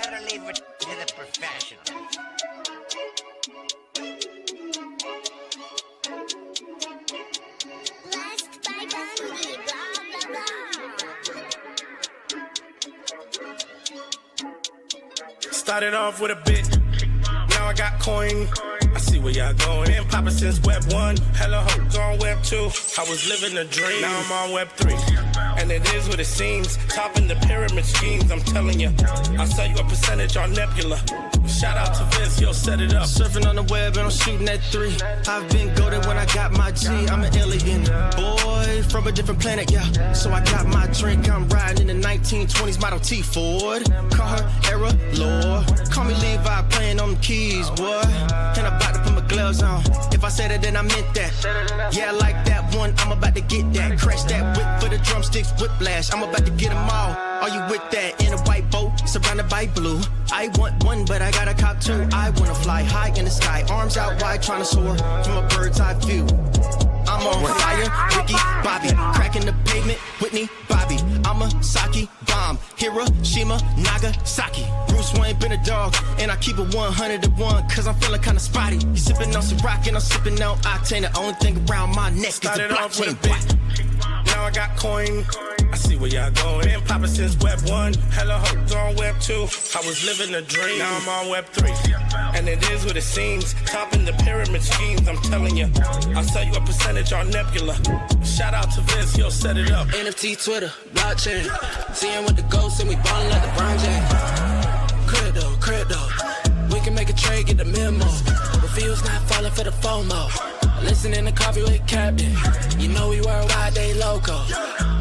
gotta leave it to the professionals. Blessed by Moody, blah, blah, blah. Started off with a bit, now I got coin. I see where y'all going. Been poppin' since Web 1, hella hoes on Web 2. I was living a dream, now I'm on Web 3. And it is what it seems, topping the pyramid schemes, I'm telling you. I'll sell you a percentage on Nebula. Shout out to Vince, he'll set it up. Surfing on the web and I'm shooting at 3. I've been goated when I got my G. I'm an alien boy from a different planet, yeah. So I got my drink, I'm riding in the 1920s Model T Ford. Call her Era Lord. Call me Levi, playing on the keys, boy. And I'm about to put my gloves on. If I said it, then I meant that. Yeah, I like that one, I'm about to get that. Crash that whip for the drumsticks, whiplash. I'm about to get them all. Are you with that? In a white boat, surrounded by blue. I want one, but I got a cop too. I wanna fly high in the sky, arms out wide, trying to soar from a bird's eye view. I'm on fire, Ricky, Bobby, cracking the pavement, Whitney, Bobby. I'm a Saki bomb, Hiroshima, Nagasaki. Bruce Wayne been a dog, and I keep it 101, cause I'm feeling kinda spotty. You sipping on some rock, and I'm sipping on octane. The only thing around my neck is the Started off with a blockchain. bit, now I got coin. I see where y'all going. Been poppin' since Web 1, hella hoes on Web 2. I was living a dream, now I'm on Web 3. And it is what it seems, topping the pyramid schemes, I'm telling you. I'll sell you a percentage on Nebula. Shout out to Vince, he'll set it up. NFT, Twitter, blockchain. Seeing with the ghosts and we ballin' like the Brown James. Crypto. We can make a trade, get the memo. The field's not falling for the FOMO. Listening to coffee with Captain. You know we worldwide, they loco.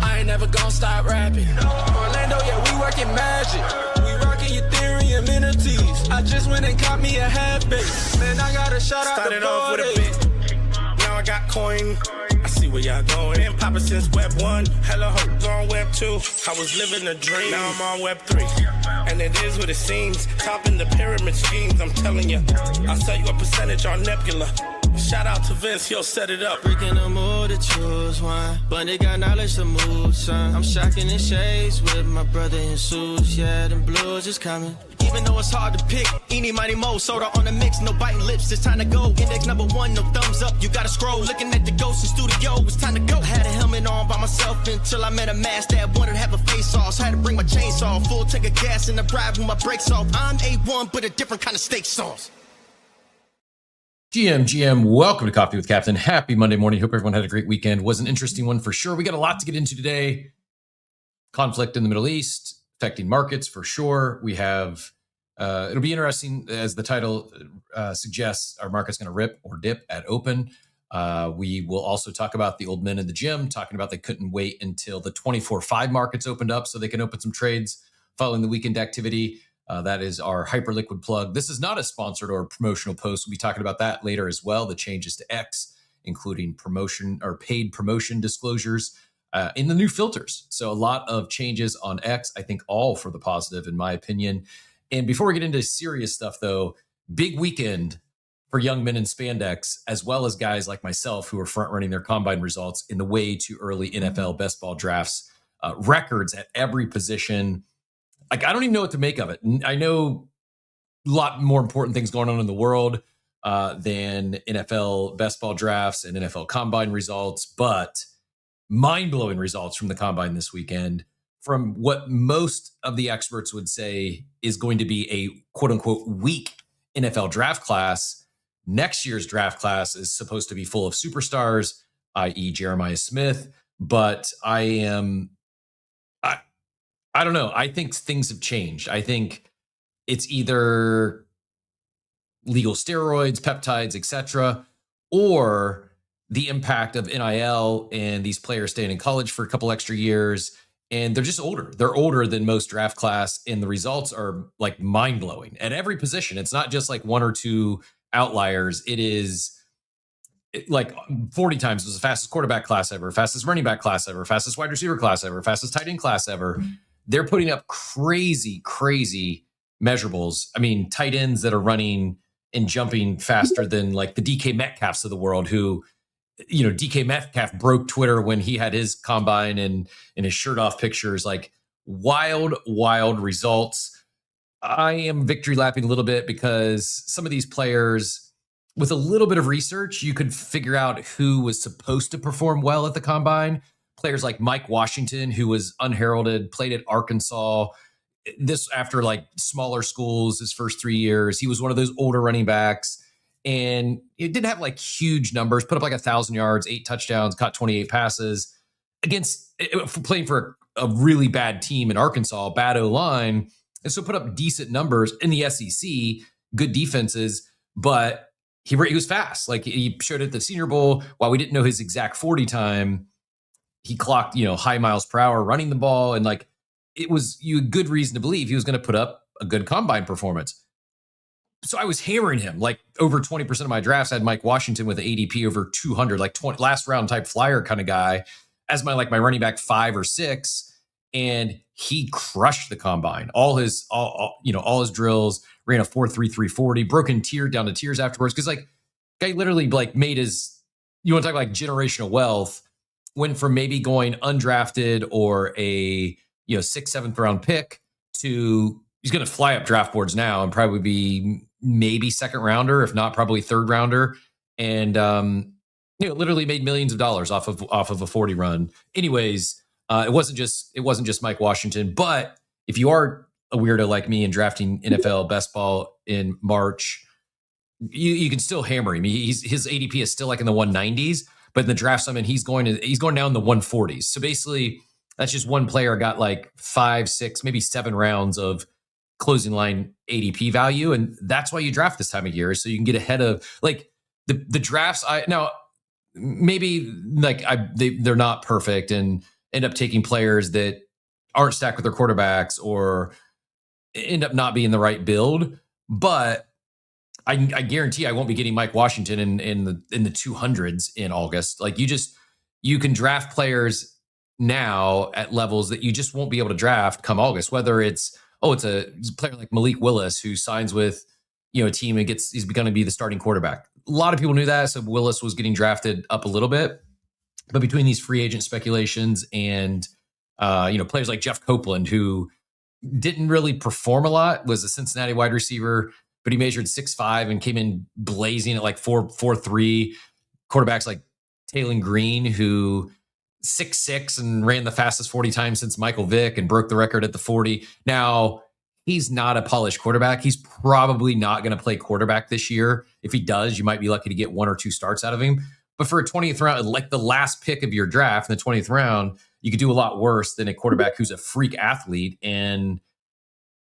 I ain't never gonna stop rapping. Orlando, yeah, we working magic. We rocking Ethereum NFTs. I just went and caught me a half base. Man, I got a shout out Started to off with a Moody. bit, now I got coin. I see where y'all going. Been poppin' since Web 1, hella hoes on Web 2. I was living a dream, now I'm on Web 3. And it is what it seems, topping the pyramid schemes, I'm telling you. I'll sell you a percentage on Nebula. Shout out to Vince, he'll set it up. Breaking the mood to choose one, but they got knowledge to move, son. I'm shocking in shades with my brother in suits. Yeah, them blues is coming. Even though it's hard to pick, eeny, miny, mo, soda on the mix, no biting lips, it's time to go. Index number 1, no thumbs up, you gotta scroll. Looking at the ghost in studio, it's time to go. Had a helmet on by myself until I met a mask that wanted to have a face off. So I had to bring my chainsaw, full tank of gas in the ride with my brakes off. I'm A1, but a different kind of steak sauce. GM, welcome to Coffee with Captain. Happy Monday morning. Hope everyone had a great weekend. Was an interesting one for sure. We got a lot to get into today. Conflict in the Middle East, affecting markets for sure. We have, it'll be interesting as the title suggests, our market's going to rip or dip at open. We will also talk about the old men in the gym, talking about they couldn't wait until the 24/5 markets opened up so they can open some trades following the weekend activity. That is our hyperliquid plug. This is not a sponsored or promotional post. We'll be talking about that later as well. The changes to X, including promotion or paid promotion disclosures in the new filters. So a lot of changes on X, I think all for the positive in my opinion. And before we get into serious stuff though, big weekend for young men in spandex, as well as guys like myself who are front running their combine results in the way too early NFL best ball drafts, records at every position. Like, I don't even know what to make of it. I know a lot more important things going on in the world than NFL best ball drafts and NFL combine results, but mind-blowing results from the combine this weekend from what most of the experts would say is going to be a quote-unquote weak NFL draft class. Next year's draft class is supposed to be full of superstars, i.e. Jeremiah Smith, but I don't know. I think things have changed. I think it's either legal steroids, peptides, etc., or the impact of NIL and these players staying in college for a couple extra years. And they're just older. They're older than most draft class, and the results are like mind-blowing at every position. It's not just like one or two outliers. It is like 40 times it was the fastest quarterback class ever, fastest running back class ever, fastest wide receiver class ever, fastest tight end class ever. They're putting up crazy measurables. I mean, tight ends that are running and jumping faster than like the DK Metcalfs of the world, who, you know, DK Metcalf broke Twitter when he had his combine and his shirt off pictures. Like wild results. I am victory lapping a little bit because some of these players, with a little bit of research, you could figure out who was supposed to perform well at the combine. Players like Mike Washington, who was unheralded, played at Arkansas. This after like smaller schools, his first 3 years. He was one of those older running backs. And it didn't have like huge numbers, put up like 1,000 yards, 8 touchdowns, caught 28 passes against playing for a really bad team in Arkansas, bad O-line. And so put up decent numbers in the SEC, good defenses, but he was fast. Like he showed at the Senior Bowl, while we didn't know his exact 40 time, he clocked, high miles per hour running the ball. And like, it was you had good reason to believe he was going to put up a good combine performance. So I was hammering him. Like over 20% of my drafts had Mike Washington with an ADP over 200, like 20 last round type flyer kind of guy as my running back 5 or 6. And he crushed the combine. All his drills, ran a 4.33 40, broken tier down to tiers afterwards. Cause like guy literally like made his, you want to talk about like generational wealth, went from maybe going undrafted or a 6th, 7th round pick to he's going to fly up draft boards now and probably be maybe 2nd rounder, if not probably 3rd rounder. And, literally made millions of dollars off of a 40 run. Anyways, it wasn't just Mike Washington, but if you are a weirdo like me and drafting NFL best ball in March, you can still hammer him. His ADP is still like in the 190s, but in the draft summit, he's going down in the 140s. So basically, that's just one player got like 5, 6, maybe 7 rounds of closing line ADP value, and that's why you draft this time of year, so you can get ahead of like the drafts. Maybe like they're not perfect and end up taking players that aren't stacked with their quarterbacks or end up not being the right build. But I guarantee I won't be getting Mike Washington in the 200s in August. Like you can draft players now at levels that you just won't be able to draft come August, whether it's a player like Malik Willis who signs with a team and he's going to be the starting quarterback. A lot of people knew that, so Willis was getting drafted up a little bit. But between these free agent speculations and players like Jeff Copeland, who didn't really perform a lot, was a Cincinnati wide receiver, but he measured 6'5" and came in blazing at like 4.43. Quarterbacks like Taylon Green, who 6'6" and ran the fastest 40 times since Michael Vick and broke the record at the 40. Now, he's not a polished quarterback. He's probably not going to play quarterback this year. If he does, you might be lucky to get 1 or 2 starts out of him. But for a 20th round, like the last pick of your draft in the 20th round, you could do a lot worse than a quarterback who's a freak athlete. And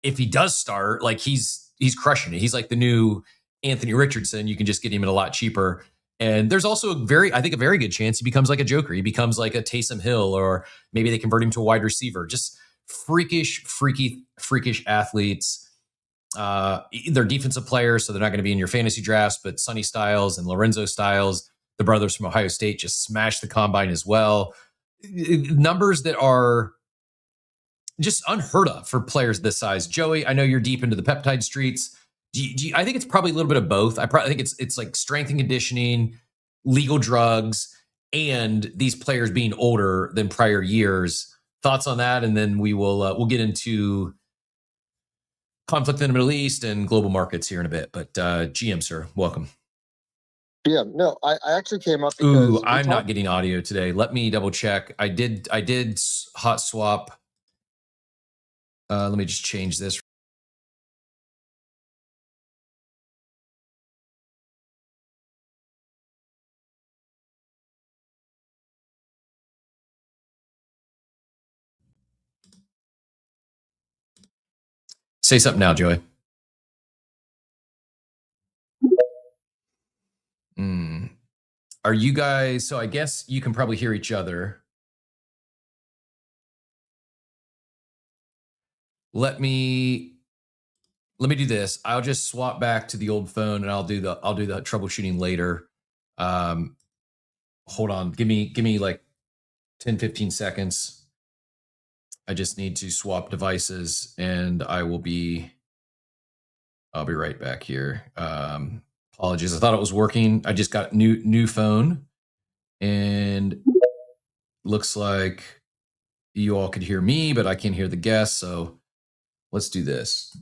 if he does start, like he's crushing it. He's like the new Anthony Richardson. You can just get him at a lot cheaper. And there's also a very good chance he becomes like a joker. He becomes like a Taysom Hill, or maybe they convert him to a wide receiver. Just freakish athletes. They're defensive players, so they're not going to be in your fantasy drafts, but Sonny Styles and Lorenzo Styles, the brothers from Ohio State, just smashed the combine as well. Numbers that are just unheard of for players this size. Joey, I know you're deep into the peptide streets. I think it's probably a little bit of both. I probably think it's like strength and conditioning, legal drugs, and these players being older than prior years. Thoughts on that, and then we'll get into conflict in the Middle East and global markets here in a bit. But GM, sir, welcome. Yeah, no, I actually came up because I'm not getting audio today. Let me double check. I did hot swap. Let me just change this. Say something now, Joey. Are you guys, so I guess you can probably hear each other. Let me do this. I'll just swap back to the old phone and I'll do the troubleshooting later. Hold on. Give me like 10, 15 seconds. I just need to swap devices and I'll be right back here. Apologies. I thought it was working. I just got new phone and looks like you all could hear me, but I can't hear the guests. So let's do this.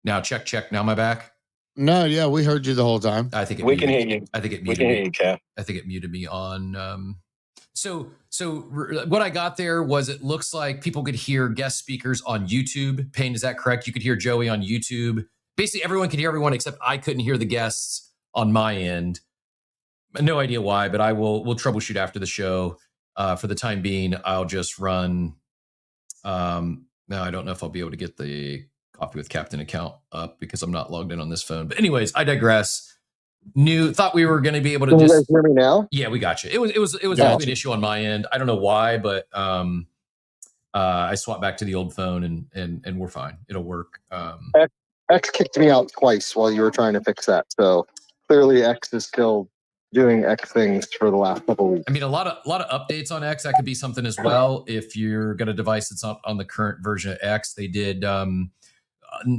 Now check. Now am I back? No, yeah, we heard you the whole time. I think We can hear you. I think it We muted can me. hear you, Cap. I think it muted me on. So what I got there was it looks like people could hear guest speakers on YouTube. Payne, is that correct? You could hear Joey on YouTube. Basically, everyone could hear everyone except I couldn't hear the guests on my end. No idea why, but we'll troubleshoot after the show. For the time being, I'll just run. Now I don't know if I'll be able to get the Coffee with Captain account up because I'm not logged in on this phone. But anyways, I digress. Thought we were going to be able to Can you just guys hear me now? Yeah, we got you. It was Gotcha. definitely an issue on my end. I don't know why, but I swapped back to the old phone and we're fine. It'll work. X kicked me out twice while you were trying to fix that. So clearly X is still doing X things for the last couple of weeks. I mean, a lot of updates on X. That could be something as well. If you're got a device that's on the current version of X, they did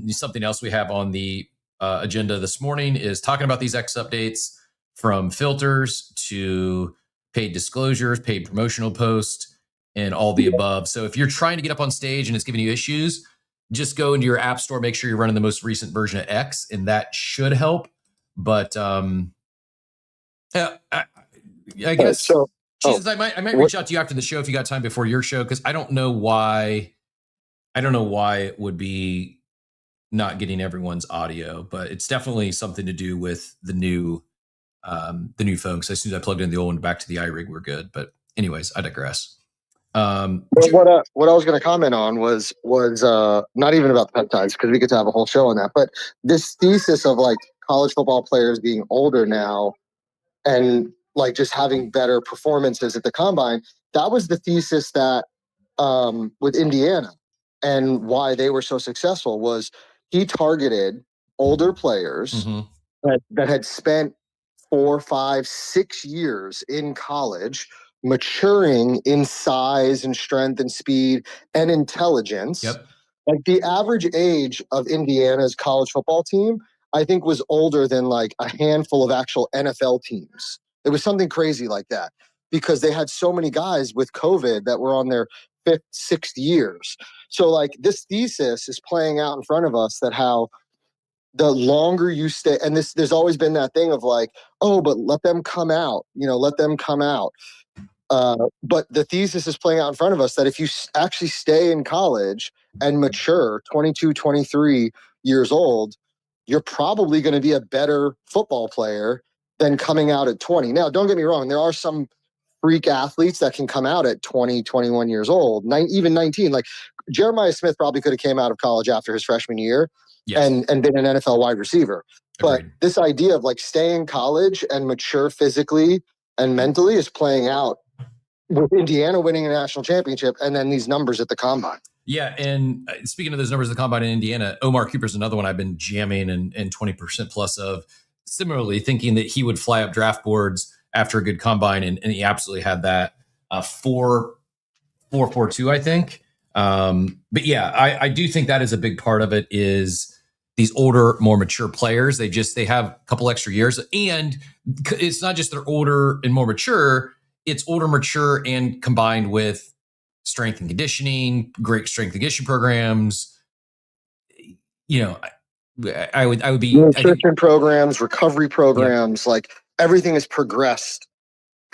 something else we have on the agenda this morning is talking about these X updates, from filters to paid disclosures, paid promotional posts, and all the above. So if you're trying to get up on stage and it's giving you issues, just go into your app store, make sure you're running the most recent version of X, and that should help. But I guess So Jesus, I might reach out to you after the show if you got time before your show, because I don't know why it would be not getting everyone's audio, but it's definitely something to do with the new phone. Because as soon as I plugged in the old one back to the iRig, we're good. But anyways, I digress. But what I was going to comment on was not even about peptides, because we could have a whole show on that. But this thesis of like college football players being older now and like just having better performances at the combine, that was the thesis that with Indiana, and why they were so successful was he targeted older players that had spent 4, 5, 6 years in college, maturing in size and strength and speed and intelligence. Yep. Like the average age of Indiana's college football team, I think, was older than like a handful of actual NFL teams. It was something crazy like that because they had so many guys with COVID that were on their 5th, 6th years. So like this thesis is playing out in front of us that how the longer you stay, and there's always been that thing of like, oh, but let them come out, let them come out. But the thesis is playing out in front of us that if you actually stay in college and mature 22, 23 years old, you're probably going to be a better football player than coming out at 20. Now, don't get me wrong. There are some freak athletes that can come out at 20, 21 years old, even 19. Like Jeremiah Smith probably could have came out of college after his freshman year. Yes. And been an NFL wide receiver. Agreed. But this idea of like staying in college and mature physically and mentally is playing out with Indiana winning a national championship and then these numbers at the combine. Yeah, and speaking of those numbers at the combine in Indiana, Omar Cooper's another one I've been jamming and 20% plus of. Similarly, thinking that he would fly up draft boards after a good combine, and he absolutely had that 4.42, I think. But yeah, I do think that is a big part of it is these older, more mature players. They have a couple extra years, and it's not just they're older and more mature. It's older, mature, and combined with strength and conditioning, great strength and conditioning programs. I would be nutrition programs, recovery programs, like everything has progressed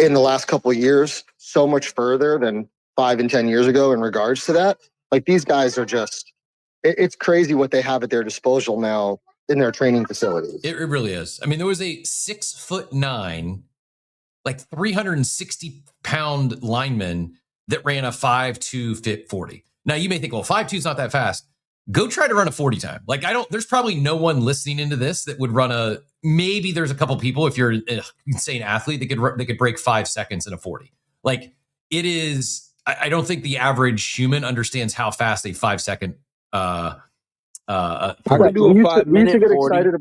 in the last couple of years so much further than 5 and 10 years ago in regards to that. Like these guys are just, it's crazy what they have at their disposal now in their training facilities. It really is. I mean, there was a 6'9" like 360-pound linemen that ran a 5.2 fit 40. Now you may think, well, 5.2 is not that fast. Go try to run a 40 time. Like there's probably no one listening into this that would run maybe there's a couple people, if you're an insane athlete, that could break 5 seconds in a 40. Like it is, I don't think the average human understands how fast a 5-second I could do a 5-minute 40.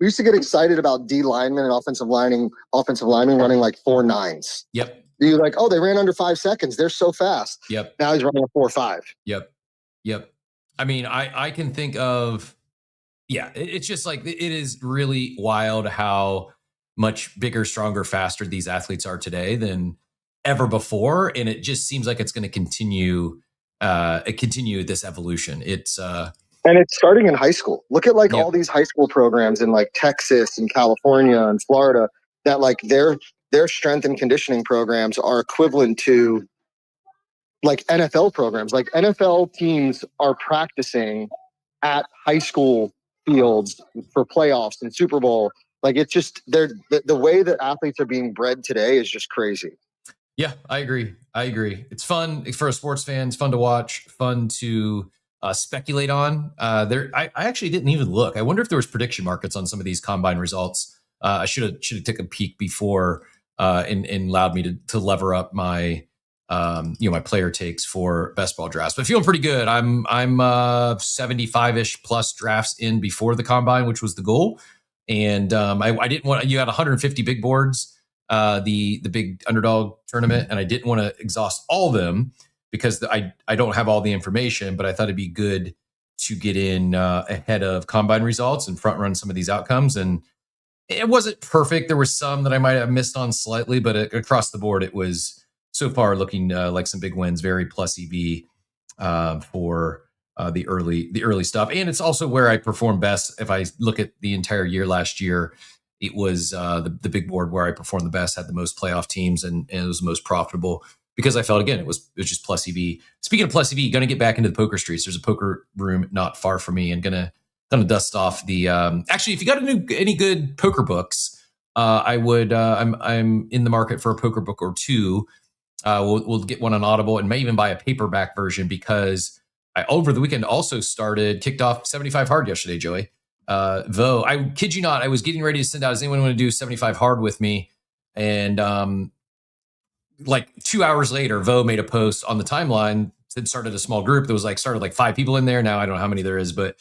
We used to get excited about D linemen and offensive linemen running like 4.9s. Yep. You're like, oh, they ran under 5 seconds. They're so fast. Yep. Now he's running a 4.5. Yep. I mean, I can think of, it's just like, it is really wild how much bigger, stronger, faster these athletes are today than ever before. And it just seems like it's going to continue this evolution. And it's starting in high school. Look at all these high school programs in like Texas and California and Florida that like their strength and conditioning programs are equivalent to like NFL programs. Like NFL teams are practicing at high school fields for playoffs and Super Bowl. Like it's just the way that athletes are being bred today is just crazy. Yeah, I agree. It's fun for a sports fan. It's fun to watch, fun to speculate on. I actually didn't even look. I wonder if there was prediction markets on some of these combine results. I should have taken a peek before and allowed me to lever up my my player takes for best ball drafts. But feeling pretty good. I'm 75-ish plus drafts in before the combine, which was the goal. And I didn't want, you had 150 big boards, the big underdog tournament, and I didn't want to exhaust all of them because I don't have all the information, but I thought it'd be good to get in ahead of combine results and front run some of these outcomes. And it wasn't perfect. There were some that I might have missed on slightly, but across the board, it was so far looking like some big wins, very plus EV for the early stuff. And it's also where I performed best. If I look at the entire year last year, it was the big board where I performed the best, had the most playoff teams, and it was the most profitable because I felt, again, it was just plus EV. Speaking of plus EV, going to get back into the poker streets. There's a poker room not far from me, and gonna dust off the. Actually, if you got any good poker books, I would. I'm in the market for a poker book or two. We'll get one on Audible and may even buy a paperback version because I over the weekend also kicked off 75 hard yesterday, Joey. Though I kid you not, I was getting ready to send out, does anyone want to do 75 hard with me? And like 2 hours later, Vo made a post on the timeline, said started a small group that was started like 5 people in there. Now I don't know how many there is, but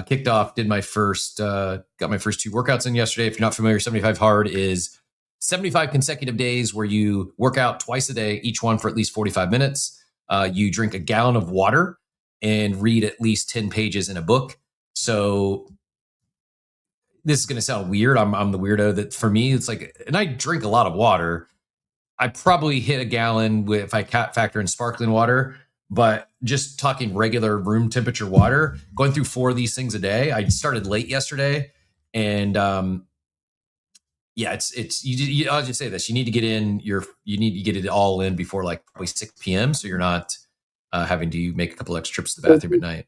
kicked off, got my first 2 workouts in yesterday. If you're not familiar, 75 hard is 75 consecutive days where you work out twice a day, each one for at least 45 minutes. You drink a gallon of water and read at least 10 pages in a book. So this is going to sound weird. I'm the weirdo that for me, it's like, and I drink a lot of water. I probably hit a gallon if I factor in sparkling water, but just talking regular room temperature water, going through 4 of these things a day. I started late yesterday and, I'll just say this. You need to get it all in before like probably 6 p.m. So you're not having to make a couple extra trips to the bathroom at night.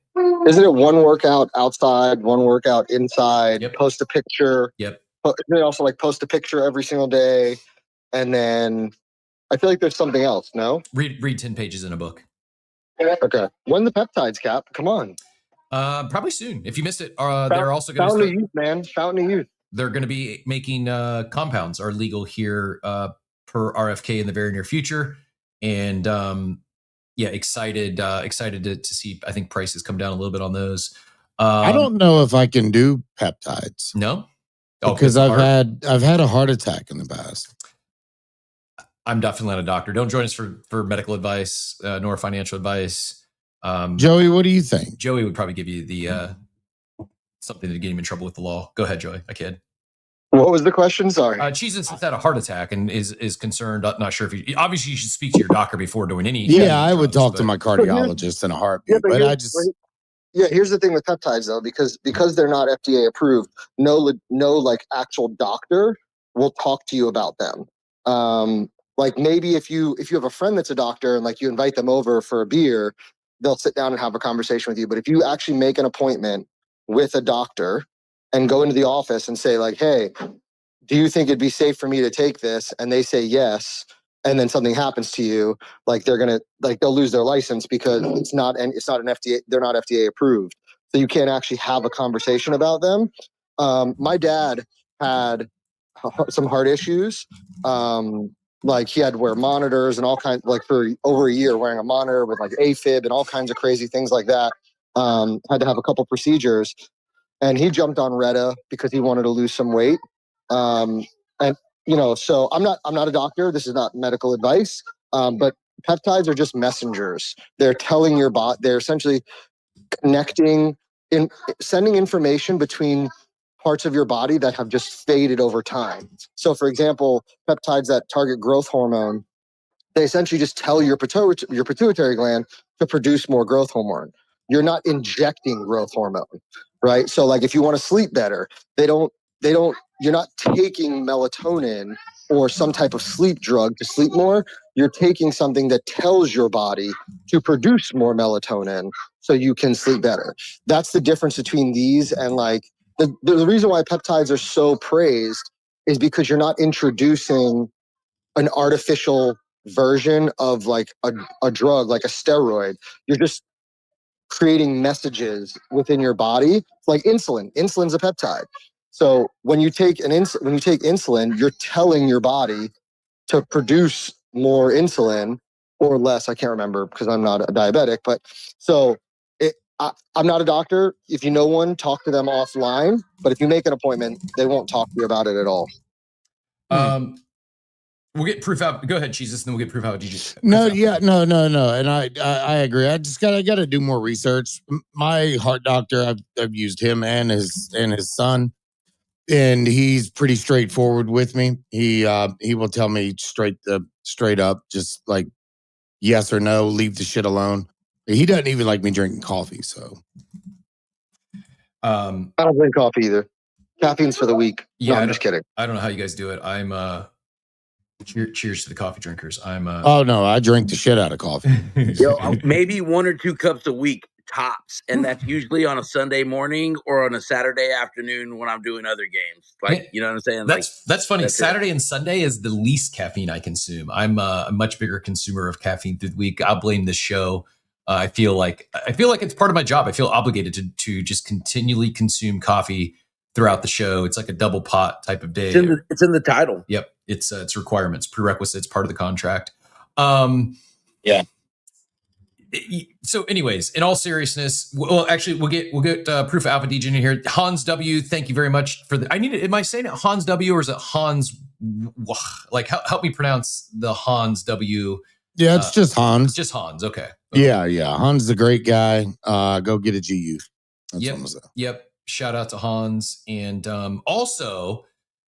Isn't it one workout outside, one workout inside? Yep. Post a picture. Yep. Isn't it also like post a picture every single day? And then I feel like there's something else, no? Read 10 pages in a book. Okay. When the peptides, Cap? Come on. Probably soon. If you missed it, they're also going to Fountain of Youth, man. Fountain of Youth. They're going to be making compounds are legal here per RFK in the very near future. And excited to see, I think prices come down a little bit on those. I don't know if I can do peptides. No? Because I've had a heart attack in the past. I'm definitely not a doctor. Don't join us for medical advice nor financial advice. Joey, what do you think? Joey would probably give you the something to get him in trouble with the law. Go ahead, Joey. I kid. What was the question? Sorry. Cheeses has had a heart attack and is concerned. Not sure if you obviously you should speak to your doctor before doing any. Yeah, I would talk to my cardiologist in a heartbeat. Here's the thing with peptides though, because they're not FDA approved, no like actual doctor will talk to you about them. Like maybe if you have a friend that's a doctor and like you invite them over for a beer, they'll sit down and have a conversation with you. But if you actually make an appointment with a doctor and go into the office and say like, hey, do you think it'd be safe for me to take this? And they say yes, and then something happens to you, like they'll lose their license because it's not an FDA, they're not FDA approved. So you can't actually have a conversation about them. My dad had some heart issues. Like he had to wear monitors and all kinds, like for over a year wearing a monitor with like AFib and all kinds of crazy things like that. Had to have a couple procedures, and he jumped on Retta because he wanted to lose some weight. And so I'm not a doctor. This is not medical advice. But peptides are just messengers. They're telling your body. They're essentially sending information between parts of your body that have just faded over time. So, for example, peptides that target growth hormone, they essentially just tell your pituitary gland to produce more growth hormone. You're not injecting growth hormone, right? So, like, if you want to sleep better, you're not taking melatonin or some type of sleep drug to sleep more. You're taking something that tells your body to produce more melatonin so you can sleep better. That's the difference between these and like the reason why peptides are so praised is because you're not introducing an artificial version of like a drug, like a steroid. You're just creating messages within your body, like insulin. Insulin's a peptide. So when you take insulin, you're telling your body to produce more insulin or less. I can't remember because I'm not a diabetic, but so I'm not a doctor. If you know one, talk to them offline. But if you make an appointment, they won't talk to you about it at all. We'll get proof out. Go ahead, Jesus, and then we'll get proof out. No. And I agree. I got to do more research. My heart doctor, I've used him and his son, and he's pretty straightforward with me. He will tell me straight up, just like yes or no, leave the shit alone. He doesn't even like me drinking coffee, so. I don't drink coffee either. Caffeine's for the weak. Yeah, no, I'm just kidding. I don't know how you guys do it. I'm cheers to the coffee drinkers. Oh no, I drink the shit out of coffee. Yo, maybe 1 or 2 cups a week tops, and that's usually on a Sunday morning or on a Saturday afternoon when I'm doing other games. Like, you know what I'm saying? That's funny. Saturday and Sunday is the least caffeine I consume. I'm a much bigger consumer of caffeine through the week. I'll blame this show. I feel like it's part of my job. I feel obligated to just continually consume coffee throughout the show. It's like a double pot type of day. It's in the title. Yep. It's requirements, prerequisites, part of the contract. Yeah. So anyways, in all seriousness, well, actually we'll get proof of alpha DJ in here. Hans W, thank you very much for the, am I saying it Hans W or is it Hans? Like help me pronounce the Hans W. Yeah, it's just Hans. Just Hans. Okay. Yeah. Hans is a great guy. Go get a GU. That's what I'm saying. Yep. Shout out to Hans. And also,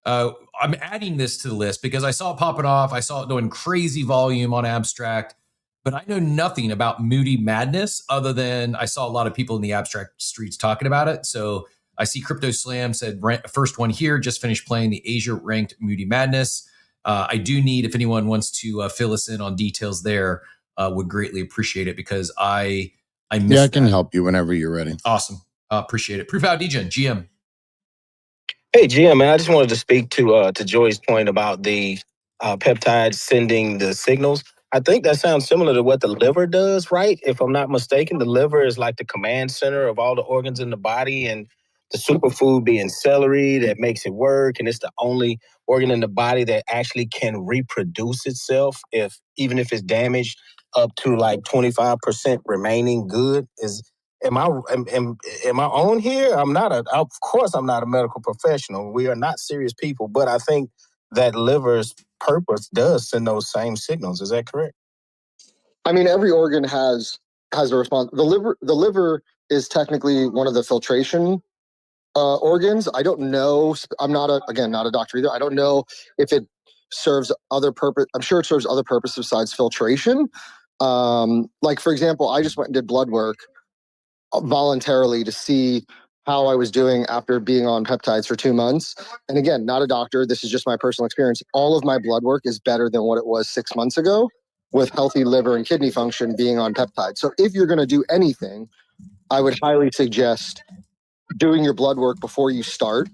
I'm adding this to the list because I saw it popping off. I saw it doing crazy volume on Abstract, but I know nothing about Moody Madness other than I saw a lot of people in the Abstract streets talking about it. So I see Crypto Slam said, first one here, just finished playing the Asia ranked Moody Madness. I do need, if anyone wants to fill us in on details there, would greatly appreciate it because I missed I can help you whenever you're ready. Awesome. Appreciate it. Proof out DJ, GM. Hey, GM, man, I just wanted to speak to Joy's point about the peptides sending the signals. I think that sounds similar to what the liver does, right? If I'm not mistaken, the liver is like the command center of all the organs in the body, and the superfood being celery that makes it work, and it's the only organ in the body that actually can reproduce itself even if it's damaged up to like 25% remaining good. Am I on here? Of course I'm not a medical professional. We are not serious people, but I think that liver's purpose does send those same signals. Is that correct? I mean, every organ has a response. The liver is technically one of the filtration organs. I don't know. I'm not a doctor either. I don't know if it serves other purpose. I'm sure it serves other purposes besides filtration. Like for example, I just went and did blood work voluntarily to see how I was doing after being on peptides for 2 months. And again, not a doctor. This is just my personal experience. All of my blood work is better than what it was 6 months ago with healthy liver and kidney function being on peptides. So if you're going to do anything, I would highly suggest doing your blood work before you start.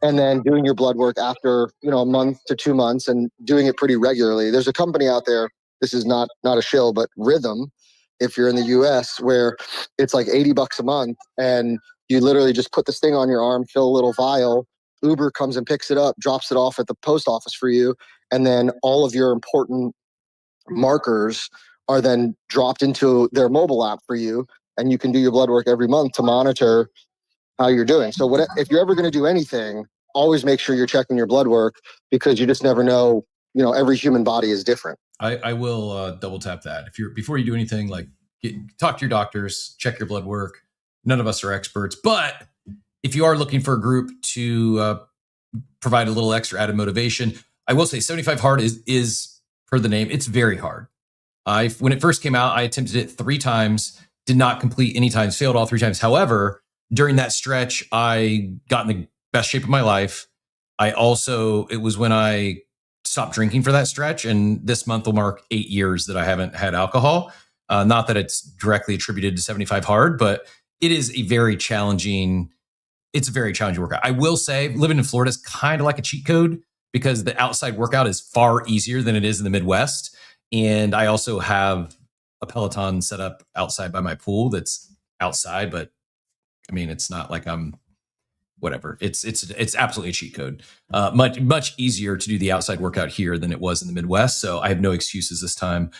and then doing your blood work after, a month to 2 months and doing it pretty regularly. There's a company out there, this is not a shill, but Rhythm, if you're in the US, where it's like $80 a month, and you literally just put this thing on your arm, fill a little vial, Uber comes and picks it up, drops it off at the post office for you, and then all of your important markers are then dropped into their mobile app for you, and you can do your blood work every month to monitor how you're doing. So if you're ever going to do anything, always make sure you're checking your blood work, because you just never know. Every human body is different. I will double tap that. Before you do anything, like talk to your doctors, check your blood work. None of us are experts, but if you are looking for a group to provide a little extra added motivation, I will say 75 hard is per the name. It's very hard. When it first came out, I attempted it 3 times, did not complete any times, failed all 3 times. However, during that stretch, I got in the best shape of my life. It was when I stopped drinking for that stretch. And this month will mark 8 years that I haven't had alcohol. Not that it's directly attributed to 75 hard, but it is a very challenging workout. I will say living in Florida is kind of like a cheat code, because the outside workout is far easier than it is in the Midwest. And I also have a Peloton set up outside by my pool that's outside, but I mean, it's not like I'm whatever. It's absolutely a cheat code. Much easier to do the outside workout here than it was in the Midwest. So I have no excuses this time.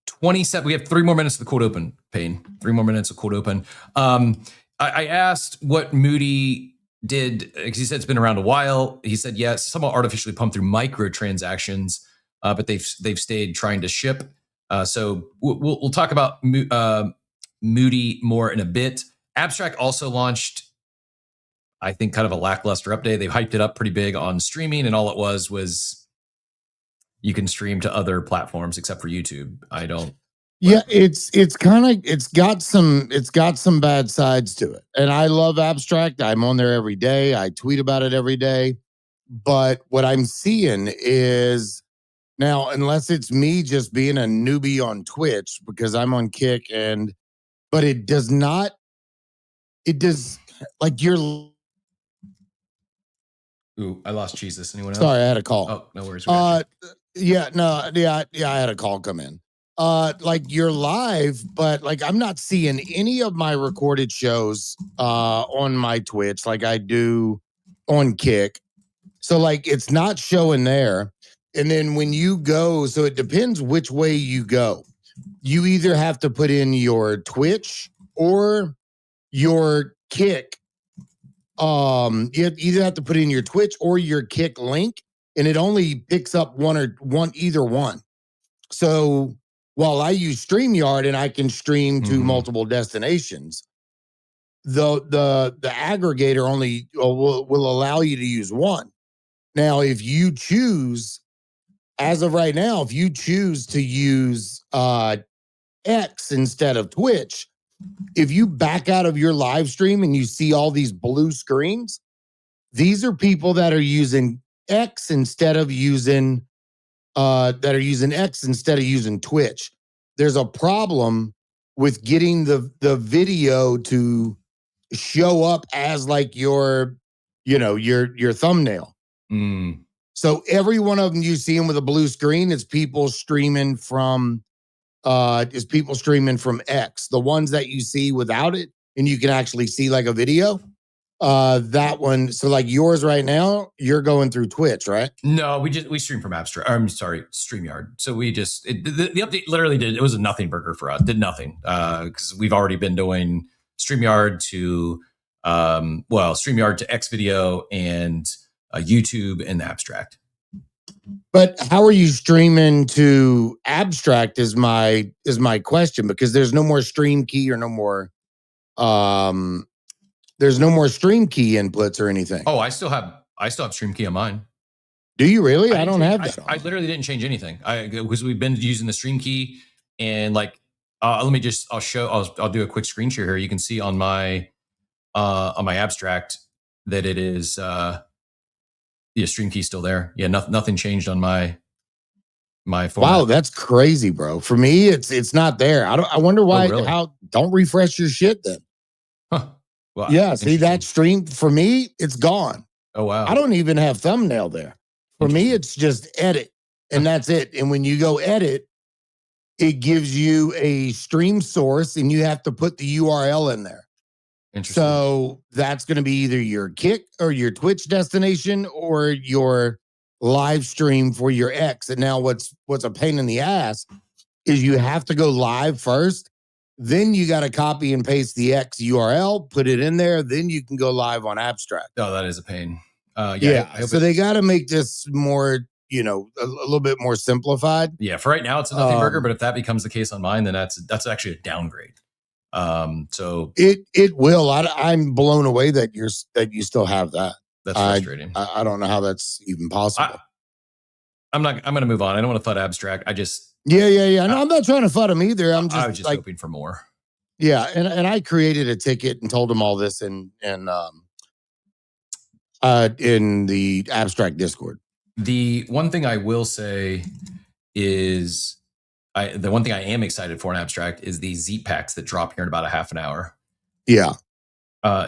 27. We have 3 more minutes of the cold open, Payne. 3 more minutes of cold open. I asked what Moody did, because he said it's been around a while. He said yes, somewhat artificially pumped through microtransactions, but they've stayed trying to ship. So we'll talk about Moody more in a bit. Abstract also launched, I think, kind of a lackluster update. They've hyped it up pretty big on streaming, and all it was you can stream to other platforms except for YouTube. Yeah, it's got some bad sides to it. And I love Abstract. I'm on there every day. I tweet about it every day. But what I'm seeing is now, unless it's me just being a newbie on Twitch, because I'm on Kick, but it does like you're. Ooh, I lost Jesus. Anyone else? Sorry, I had a call. Oh, no worries. I had a call come in. Like you're live, but like I'm not seeing any of my recorded shows on my Twitch like I do on Kick. So like it's not showing there. And then when you go, so it depends which way you go. You either have to put in your Twitch or your Kick. You either have to put in your Twitch or your Kick link, and it only picks up either one. So while I use StreamYard and I can stream to multiple destinations, the aggregator only will allow you to use one. Now, if you choose, as of right now, if you choose to use X instead of Twitch, if you back out of your live stream and you see all these blue screens, these are people that are using X instead of using Twitch. There's a problem with getting the video to show up as like your thumbnail. So every one of them you see them with a blue screen is people streaming from X. The ones that you see without it, and you can actually see like a video, that one. So like yours right now, you're going through Twitch, right? No, we stream from Abstract. I'm sorry, StreamYard. So we the update literally it was a nothing burger for us. Did nothing because we've already been doing StreamYard to StreamYard to X Video and YouTube and Abstract. But how are you streaming to Abstract is my question, because there's no more stream key or there's no more stream key inputs or anything. Oh, I still have stream key on mine. Do you really? I don't have that. I literally didn't change anything. Because we've been using the stream key, and like I'll do a quick screen share here. You can see on my Abstract that it is stream key still there. Yeah, nothing changed on my format. Wow, that's crazy, bro. For me, it's not there. I wonder why. Oh, really? How? Don't refresh your shit then. Huh. Well, Yeah, see that interesting. stream for me, it's gone. Oh wow. I don't even have thumbnail there. For me, Interesting. it's just edit, and that's it. And when you go edit, it gives you a stream source, and you have to put the URL in there. Interesting. So that's going to be either your Kick or your Twitch destination or your live stream for your X. And now what's a pain in the ass is you have to go live first. Then you got to copy and paste the X URL, put it in there. Then you can go live on Abstract. Oh, that is a pain. Yeah. I hope So they got to make this more, a little bit more simplified. Yeah, for right now it's a nothing burger, but if that becomes the case on mine, then that's actually a downgrade. So it will. I'm blown away that you still have that. That's frustrating. I don't know how that's even possible. I'm going to move on. I don't want to FUD Abstract. I just yeah. No, I'm not trying to FUD them either. I was just hoping for more. Yeah, and I created a ticket and told them all this in the Abstract Discord. The one thing I will say is the one thing I am excited for in Abstract is the Zeet packs that drop here in about a half an hour. Yeah.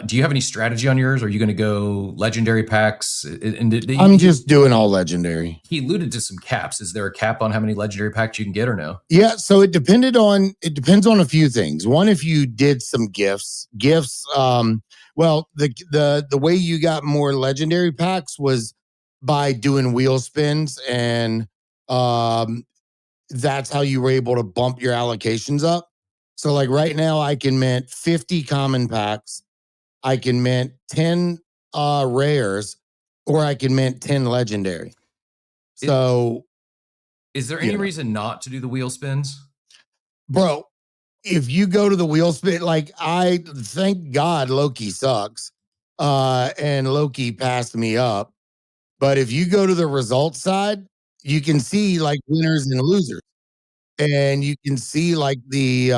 Do you have any strategy on yours? Are you going to go legendary packs? I'm just doing all legendary. He alluded to some caps. Is there a cap on how many legendary packs you can get or no? Yeah, so it depends on a few things. One, if you did some gifts, well, the way you got more legendary packs was by doing wheel spins, and that's how you were able to bump your allocations up. So like right now I can mint 50 common packs, I can mint 10 rares, or I can mint 10 legendary. So is there any reason not to do the wheel spins? Bro, if you go to the wheel spin, like I thank God Loki sucks. And Loki passed me up. But if you go to the results side, you can see like winners and losers. And you can see like the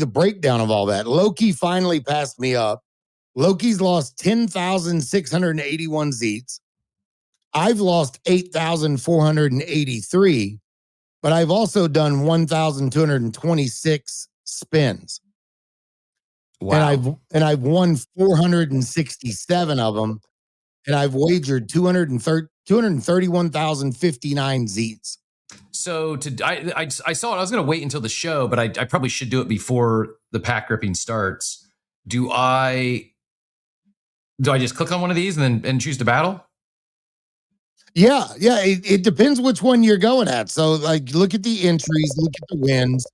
breakdown of all that. Loki finally passed me up. Loki's lost 10,681 Zeets. I've lost 8,483, but I've also done 1,226 spins. Wow. And I've won 467 of them, and I've wagered 231,059 Zeets. So I saw it. I was going to wait until the show, but I probably should do it before the pack ripping starts. Do I just click on one of these and choose to battle? Yeah. It depends which one you're going at. So like, look at the entries, look at the wins.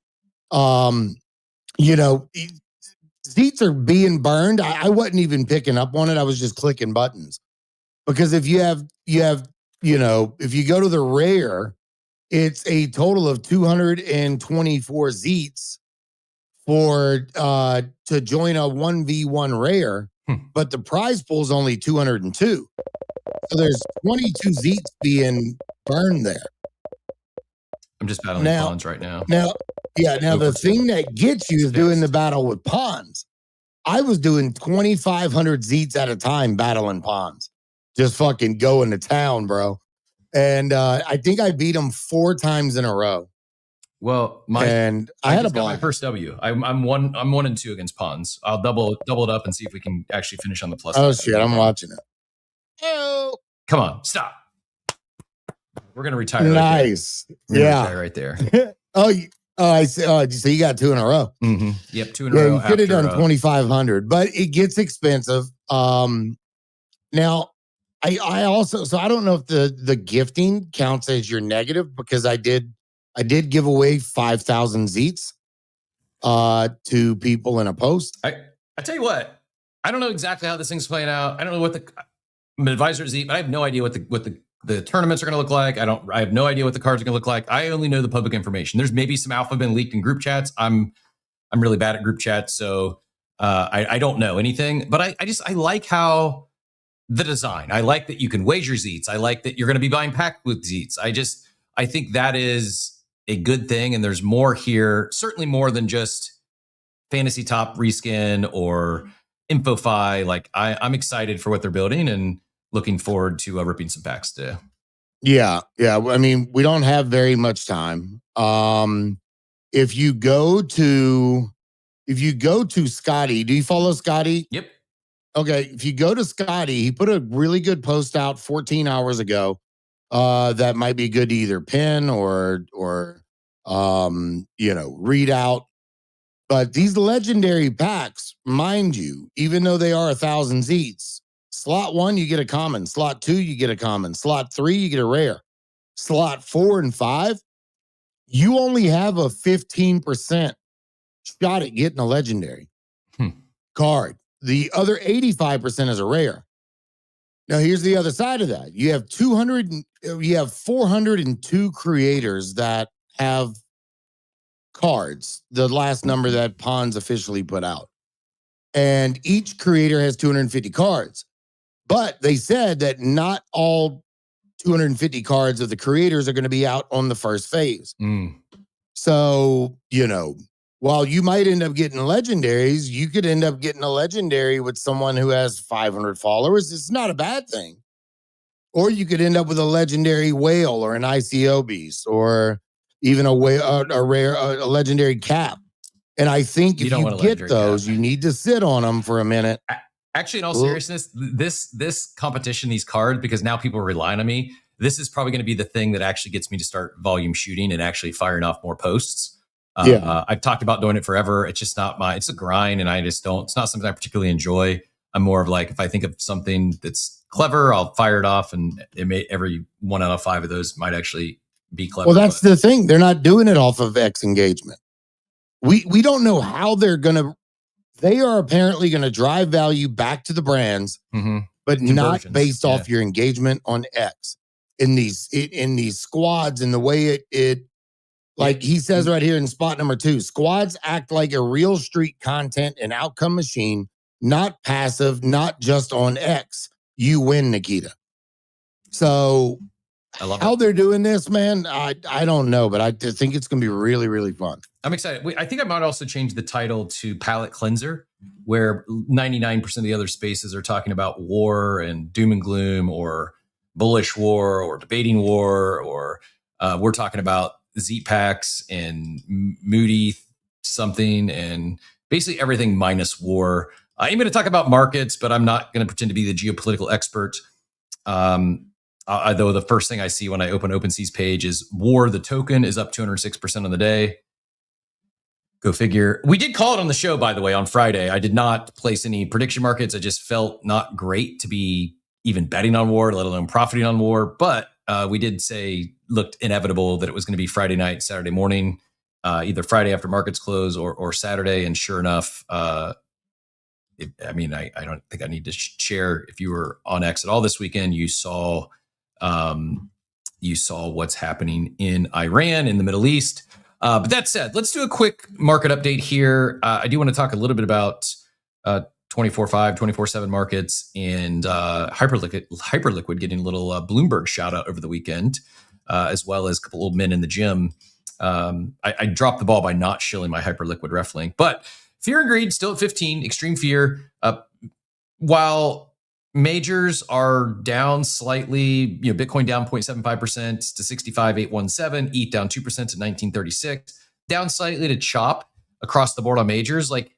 Seats are being burned. I wasn't even picking up on it. I was just clicking buttons, because if you have, if you go to the rare, it's a total of 224 Zeets for to join a 1v1 rare, but the prize pool is only 202. So there's 22 Zeets being burned there. I'm just battling pawns right now. Now the thing that gets you is doing the battle with pawns. I was doing 2,500 Zeets at a time battling pawns. Just fucking going to town, bro. And I think I beat them 4 times in a row. Well, I had a blast. My first W. I'm 1 and 2 against pawns. I'll double it up and see if we can actually finish on the plus. Oh shit! I'm watching it. Oh, come on, stop. We're gonna retire. Nice. Right yeah. Right there. I see. So you got 2 in a row. Mm-hmm. Yep, 2 in a row. You could have done 2,500, but it gets expensive. Now. I also, so I don't know if the gifting counts as your negative, because I did give away 5,000 Zeets to people in a post. I tell you what, I don't know exactly how this thing's playing out. I don't know what I'm an advisor at Zeet, but I have no idea what the tournaments are going to look like. I have no idea what the cards are going to look like. I only know the public information. There's maybe some alpha been leaked in group chats. I'm really bad at group chats, so I don't know anything. But I like how the design. I like that you can wager Zeets. I like that you're going to be buying pack with Zeets. I think that is a good thing, and there's more here. Certainly more than just Fantasy Top reskin or InfoFi. Like I'm excited for what they're building and looking forward to ripping some packs too. Yeah. I mean, we don't have very much time. If you go to if you go to Scotty, do you follow Scotty? Yep. Okay, if you go to Scotty, he put a really good post out 14 hours ago. That might be good to either pin or read out. But these legendary packs, mind you, even though they are 1,000 seats, slot 1 you get a common, slot 2 you get a common, slot 3 you get a rare, slot 4 and 5 you only have a 15% shot at getting a legendary card. The other 85% is a rare. Now, here's the other side of that. You have 402 creators that have cards, the last number that Pons officially put out. And each creator has 250 cards. But they said that not all 250 cards of the creators are going to be out on the first phase. So, while you might end up getting legendaries, you could end up getting a legendary with someone who has 500 followers. It's not a bad thing. Or you could end up with a legendary whale or an ICO beast or even a legendary cap. And I think if you get those, you need to sit on them for a minute. Actually, in all seriousness, this competition, these cards, because now people are relying on me, this is probably going to be the thing that actually gets me to start volume shooting and actually firing off more posts. I've talked about doing it forever. It's just not it's a grind, and I just don't. It's not something I particularly enjoy. I'm more of like, if I think of something that's clever, I'll fire it off, and every 1 out of 5 of those might actually be clever. Well, that's the thing. They're not doing it off of X engagement. We don't know how they're gonna. They are apparently going to drive value back to the brands, but not based off your engagement on X. In these squads, and the way it like he says right here in spot number 2, squads act like a real street content and outcome machine, not passive, not just on X. You win, Nikita. So how they're doing this, man, I don't know, but I think it's going to be really, really fun. I'm excited. I think I might also change the title to Palette Cleanser, where 99% of the other spaces are talking about war and doom and gloom or bullish war or debating war, or we're talking about Z packs and Moody something and basically everything minus war. I'm going to talk about markets, but I'm not going to pretend to be the geopolitical expert. Though the first thing I see when I open OpenSea's page is war. The token is up 206% on the day. Go figure. We did call it on the show, by the way, on Friday. I did not place any prediction markets. I just felt not great to be even betting on war, let alone profiting on war. But we did say, looked inevitable that it was going to be Friday night, Saturday morning, either Friday after markets close or Saturday. And sure enough, I don't think I need to share. If you were on X at all this weekend, you saw what's happening in Iran, in the Middle East. But that said, let's do a quick market update here. I do want to talk a little bit about 24/5, 24/7 markets and Hyperliquid getting a little Bloomberg shout out over the weekend, as well as a couple old men in the gym. I dropped the ball by not shilling my Hyperliquid ref link, but Fear and Greed still at 15, Extreme Fear. While majors are down slightly, Bitcoin down 0.75% to 65,817, ETH down 2% to 1936, down slightly to CHOP across the board on majors. Like,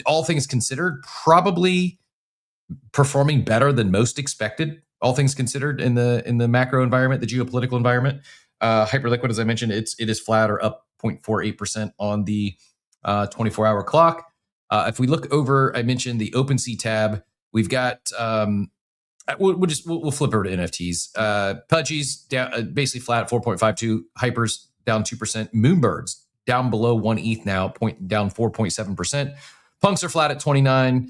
all things considered, probably performing better than most expected, all things considered, in the macro environment, the geopolitical environment. Hyperliquid, as I mentioned, it is flat or up 0.48% on the 24-hour clock. If we look over, I mentioned the OpenSea tab. We've got we'll flip over to NFTs. Pudgy's down basically flat, 4.52. Hypers down 2%. Moonbirds down below 1 ETH now, down 4.7%. Punks are flat at 29.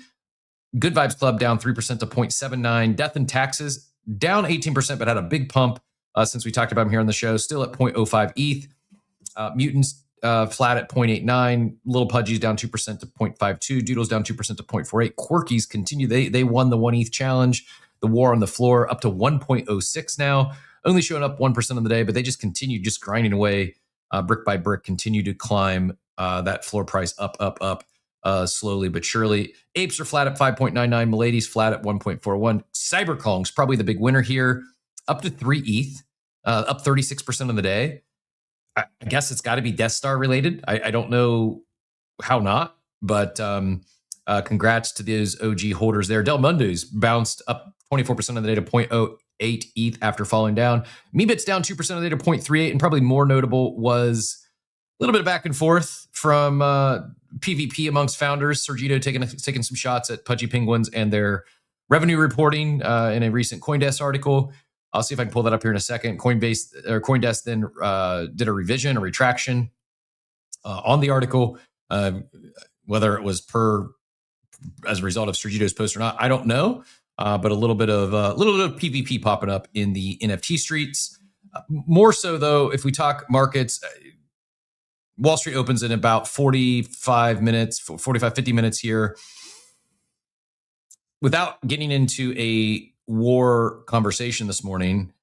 Good Vibes Club down 3% to 0.79. Death and Taxes down 18%, but had a big pump since we talked about them here on the show. Still at 0.05 ETH. Mutants flat at 0.89. Little Pudgy's down 2% to 0.52. Doodles down 2% to 0.48. Quirkies continue. They won the 1 ETH challenge. The war on the floor up to 1.06 now. Only showing up 1% of the day, but they just continue grinding away brick by brick, continue to climb that floor price up, slowly but surely. Apes are flat at 5.99. Milady's flat at 1.41. Cyberkong's probably the big winner here, up to 3 ETH, up 36% of the day. I guess it's got to be Death Star related. I don't know how not. But congrats to those OG holders there. Del Mundo's bounced up 24% of the day to 0.08 ETH after falling down. Meebit's down 2% of the day to 0.38, and probably more notable was a little bit of back and forth from PvP amongst founders. Sergito taking some shots at Pudgy Penguins and their revenue reporting in a recent CoinDesk article. I'll see if I can pull that up here in a second. CoinDesk then did a retraction on the article. Whether it was as a result of Sergito's post or not, I don't know. But a little bit of PvP popping up in the NFT streets. More so though, if we talk markets, Wall Street opens in about 45 minutes, 50 minutes here. Without getting into a war conversation this morning,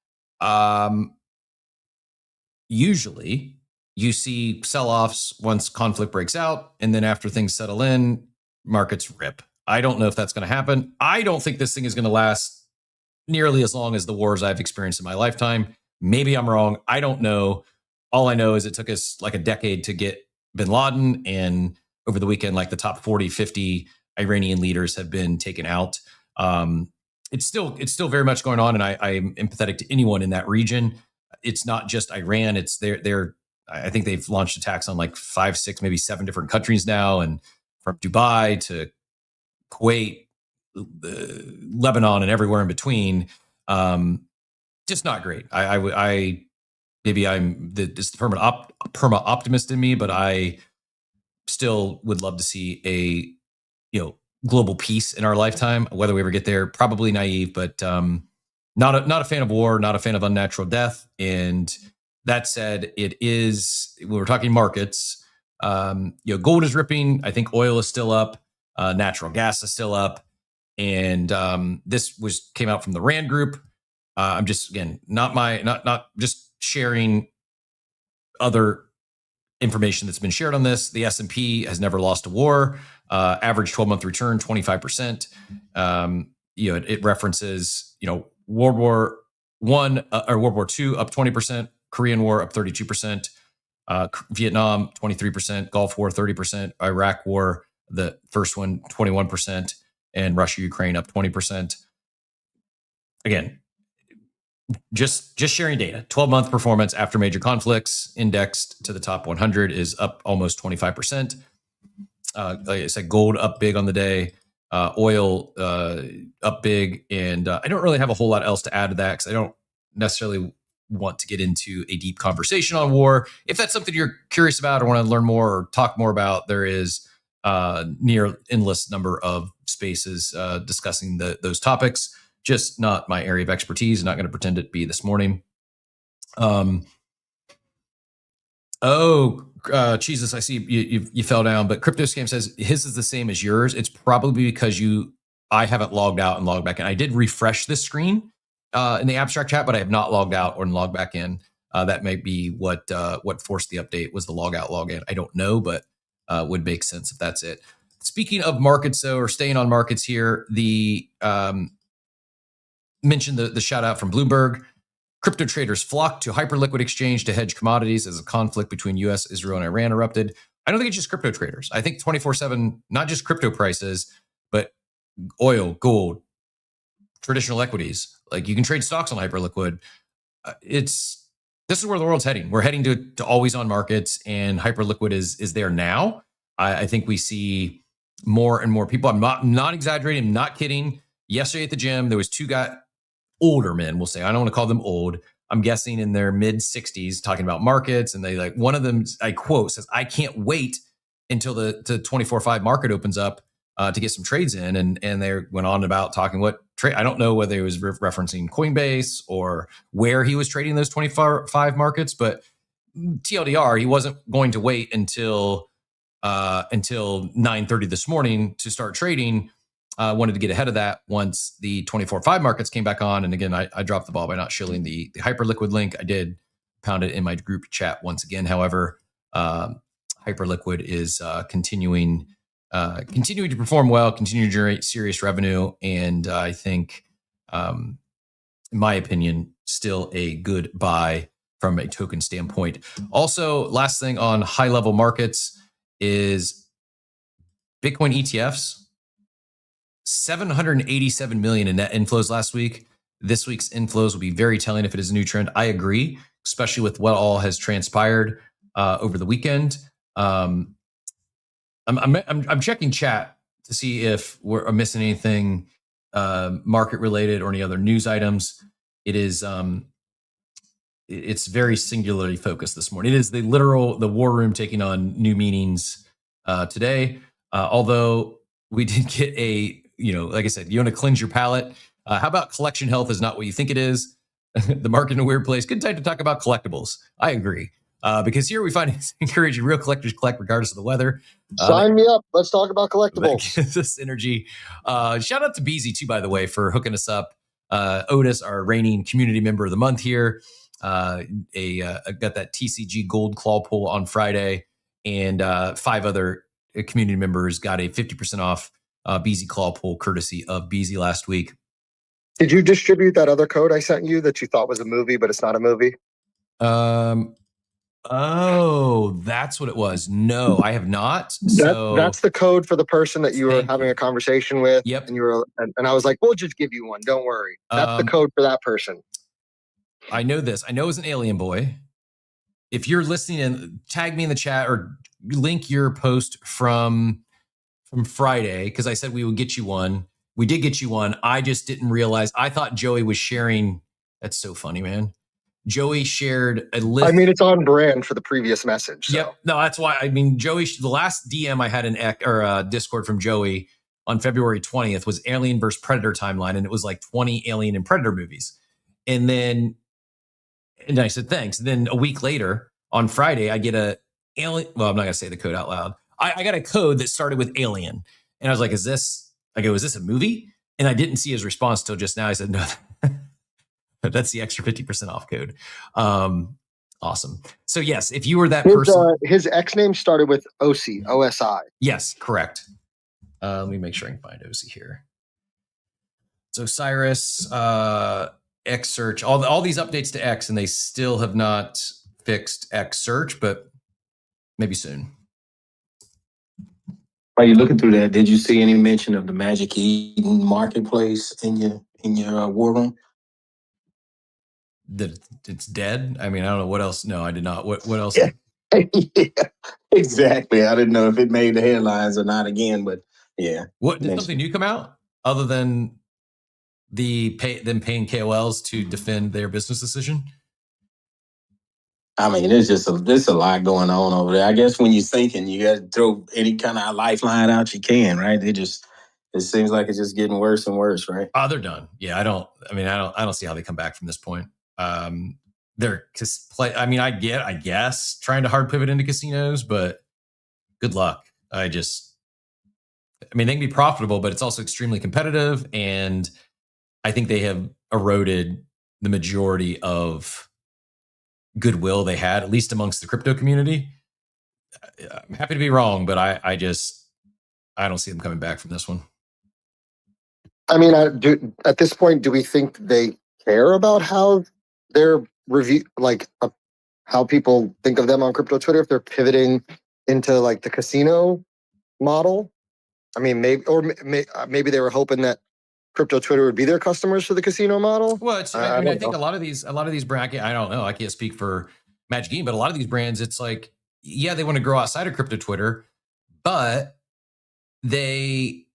usually you see sell-offs once conflict breaks out, and then after things settle in, markets rip. I don't know if that's going to happen. I don't think this thing is going to last nearly as long as the wars I've experienced in my lifetime. Maybe I'm wrong. I don't know. All I know is it took us like a decade to get bin Laden, and over the weekend, like the top 40, 50 Iranian leaders have been taken out. It's still very much going on, and I'm empathetic to anyone in that region. It's not just Iran. It's I think they've launched attacks on like 5, 6, maybe 7 different countries now, and from Dubai to Kuwait, Lebanon, and everywhere in between. Just not great. Maybe I'm the perma optimist in me, but I still would love to see a global peace in our lifetime. Whether we ever get there, probably naive, but not a fan of war, not a fan of unnatural death. And that said, it is, when we're talking markets, gold is ripping. I think oil is still up. Natural gas is still up. And this came out from the Rand Group. I'm just, again, not just sharing other information that's been shared on this. The S&P has never lost a war. Average 12-month return, 25%. It references, World War I or World War II up 20%, Korean War up 32%, Vietnam 23%, Gulf War 30%, Iraq War, the first one 21%, and Russia Ukraine up 20%. Again, just sharing data. 12-month performance after major conflicts indexed to the top 100 is up almost 25%. Like I said, gold up big on the day, oil up big, and I don't really have a whole lot else to add to that because I don't necessarily want to get into a deep conversation on war. If that's something you're curious about or want to learn more or talk more about, there is near endless number of spaces discussing those topics. Just not my area of expertise. Not going to pretend it be this morning. Jesus, I see you fell down, but Crypto Scam says his is the same as yours. It's probably because I haven't logged out and logged back in. I did refresh this screen in the abstract chat, but I have not logged out or logged back in. That may be what forced the update was the log out, log in. I don't know, but would make sense if that's it. Speaking of markets, though, or staying on markets here, the mentioned the shout out from Bloomberg. Crypto traders flocked to Hyperliquid exchange to hedge commodities as a conflict between U.S., Israel, and Iran erupted. I don't think it's just crypto traders. I think 24/7, not just crypto prices, but oil, gold, traditional equities. Like you can trade stocks on Hyperliquid. This is where the world's heading. We're heading to always on markets, and Hyperliquid is there now. I think we see more and more people. I'm not exaggerating. I'm not kidding. Yesterday at the gym, there was 2 older men, we'll say. I don't want to call them old. I'm guessing in their mid 60s talking about markets. And they one of them, I quote, says, I can't wait until the 24/5 market opens up to get some trades in. And they went on about talking what trade. I don't know whether he was referencing Coinbase or where he was trading those 24/5 markets, but TLDR, he wasn't going to wait until 9:30 this morning to start trading. Wanted to get ahead of that once the 24/5 markets came back on. And again, I dropped the ball by not shilling the Hyperliquid link. I did pound it in my group chat once again. However, Hyperliquid is continuing to perform well, continue to generate serious revenue. And I think, in my opinion, still a good buy from a token standpoint. Also, last thing on high level markets is Bitcoin ETFs, 787 million in net inflows last week. This week's inflows will be very telling if it is a new trend. I agree, especially with what all has transpired over the weekend. I'm checking chat to see if we're missing anything market related or any other news items. It is it's very singularly focused this morning. It is the war room taking on new meanings today. Although we did get like I said, you want to cleanse your palate. How about collection health is not what you think it is? The market in a weird place. Good time to talk about collectibles. I agree. Because here we find it's encouraging real collectors collect regardless of the weather. Sign me up. Let's talk about collectibles. That gives us energy. Shout out to Beezy too, by the way, for hooking us up. Otis, our reigning community member of the month here. I got that TCG Gold Claw pull on Friday, and 5 other community members got a 50% off Beezy Claw pull courtesy of Beezy last week. Did you distribute that other code I sent you that you thought was a movie, but it's not a movie? Oh, that's what it was. No, I have not. That's the code for the person that you were having a conversation with. Yep. And I was like, we'll just give you one. Don't worry. That's the code for that person. I know this. I know it's an alien boy. If you're listening, and tag me in the chat or link your post from Friday, because I said we would get you one. We did get you one. I just didn't realize. I thought Joey was sharing. That's so funny, man. Joey shared a list. I mean, it's on brand for the previous message. So. Yep. No, that's why. I mean, Joey, the last DM I had in Discord from Joey on February 20th was Alien vs. Predator timeline. And it was like 20 Alien and Predator movies. And I said, thanks. And then a week later on Friday, I get a Alien. Well, I'm not going to say the code out loud. I got a code that started with Alien. And I was like, is this a movie? And I didn't see his response till just now. I said, no, that's the extra 50% off code. Awesome. So yes, if you were that person. His X name started with OC, OSI. Yes, correct. Let me make sure I can find OC here. So Cyrus, X search, all these updates to X, and they still have not fixed X search, but maybe soon. While you're looking through that, did you see any mention of the Magic Eden marketplace in your war room? That it's dead? I mean, I don't know what else. No, I did not. What else? Yeah. Yeah, exactly. I didn't know if it made the headlines or not again, but yeah. What did something new come out other than them paying KOLs to defend their business decision? I mean, there's a lot going on over there. I guess when you're thinking, you got to throw any kind of lifeline out you can, right? It seems like it's just getting worse and worse, right? Oh, they're done. Yeah, I don't see how they come back from this point. They're I guess trying to hard pivot into casinos, but good luck. They can be profitable, but it's also extremely competitive, and I think they have eroded the majority of goodwill they had, at least amongst the crypto community. I'm happy to be wrong, but I don't see them coming back from this one. I mean, at this point, do we think they care about how their review, how people think of them on crypto Twitter, if they're pivoting into like the casino model? I mean, maybe they were hoping that crypto Twitter would be their customers for the casino model. Well, I think a lot of these brands, I don't know. I can't speak for Magic Eden, but a lot of these brands, it's like, yeah, they want to grow outside of crypto Twitter, but they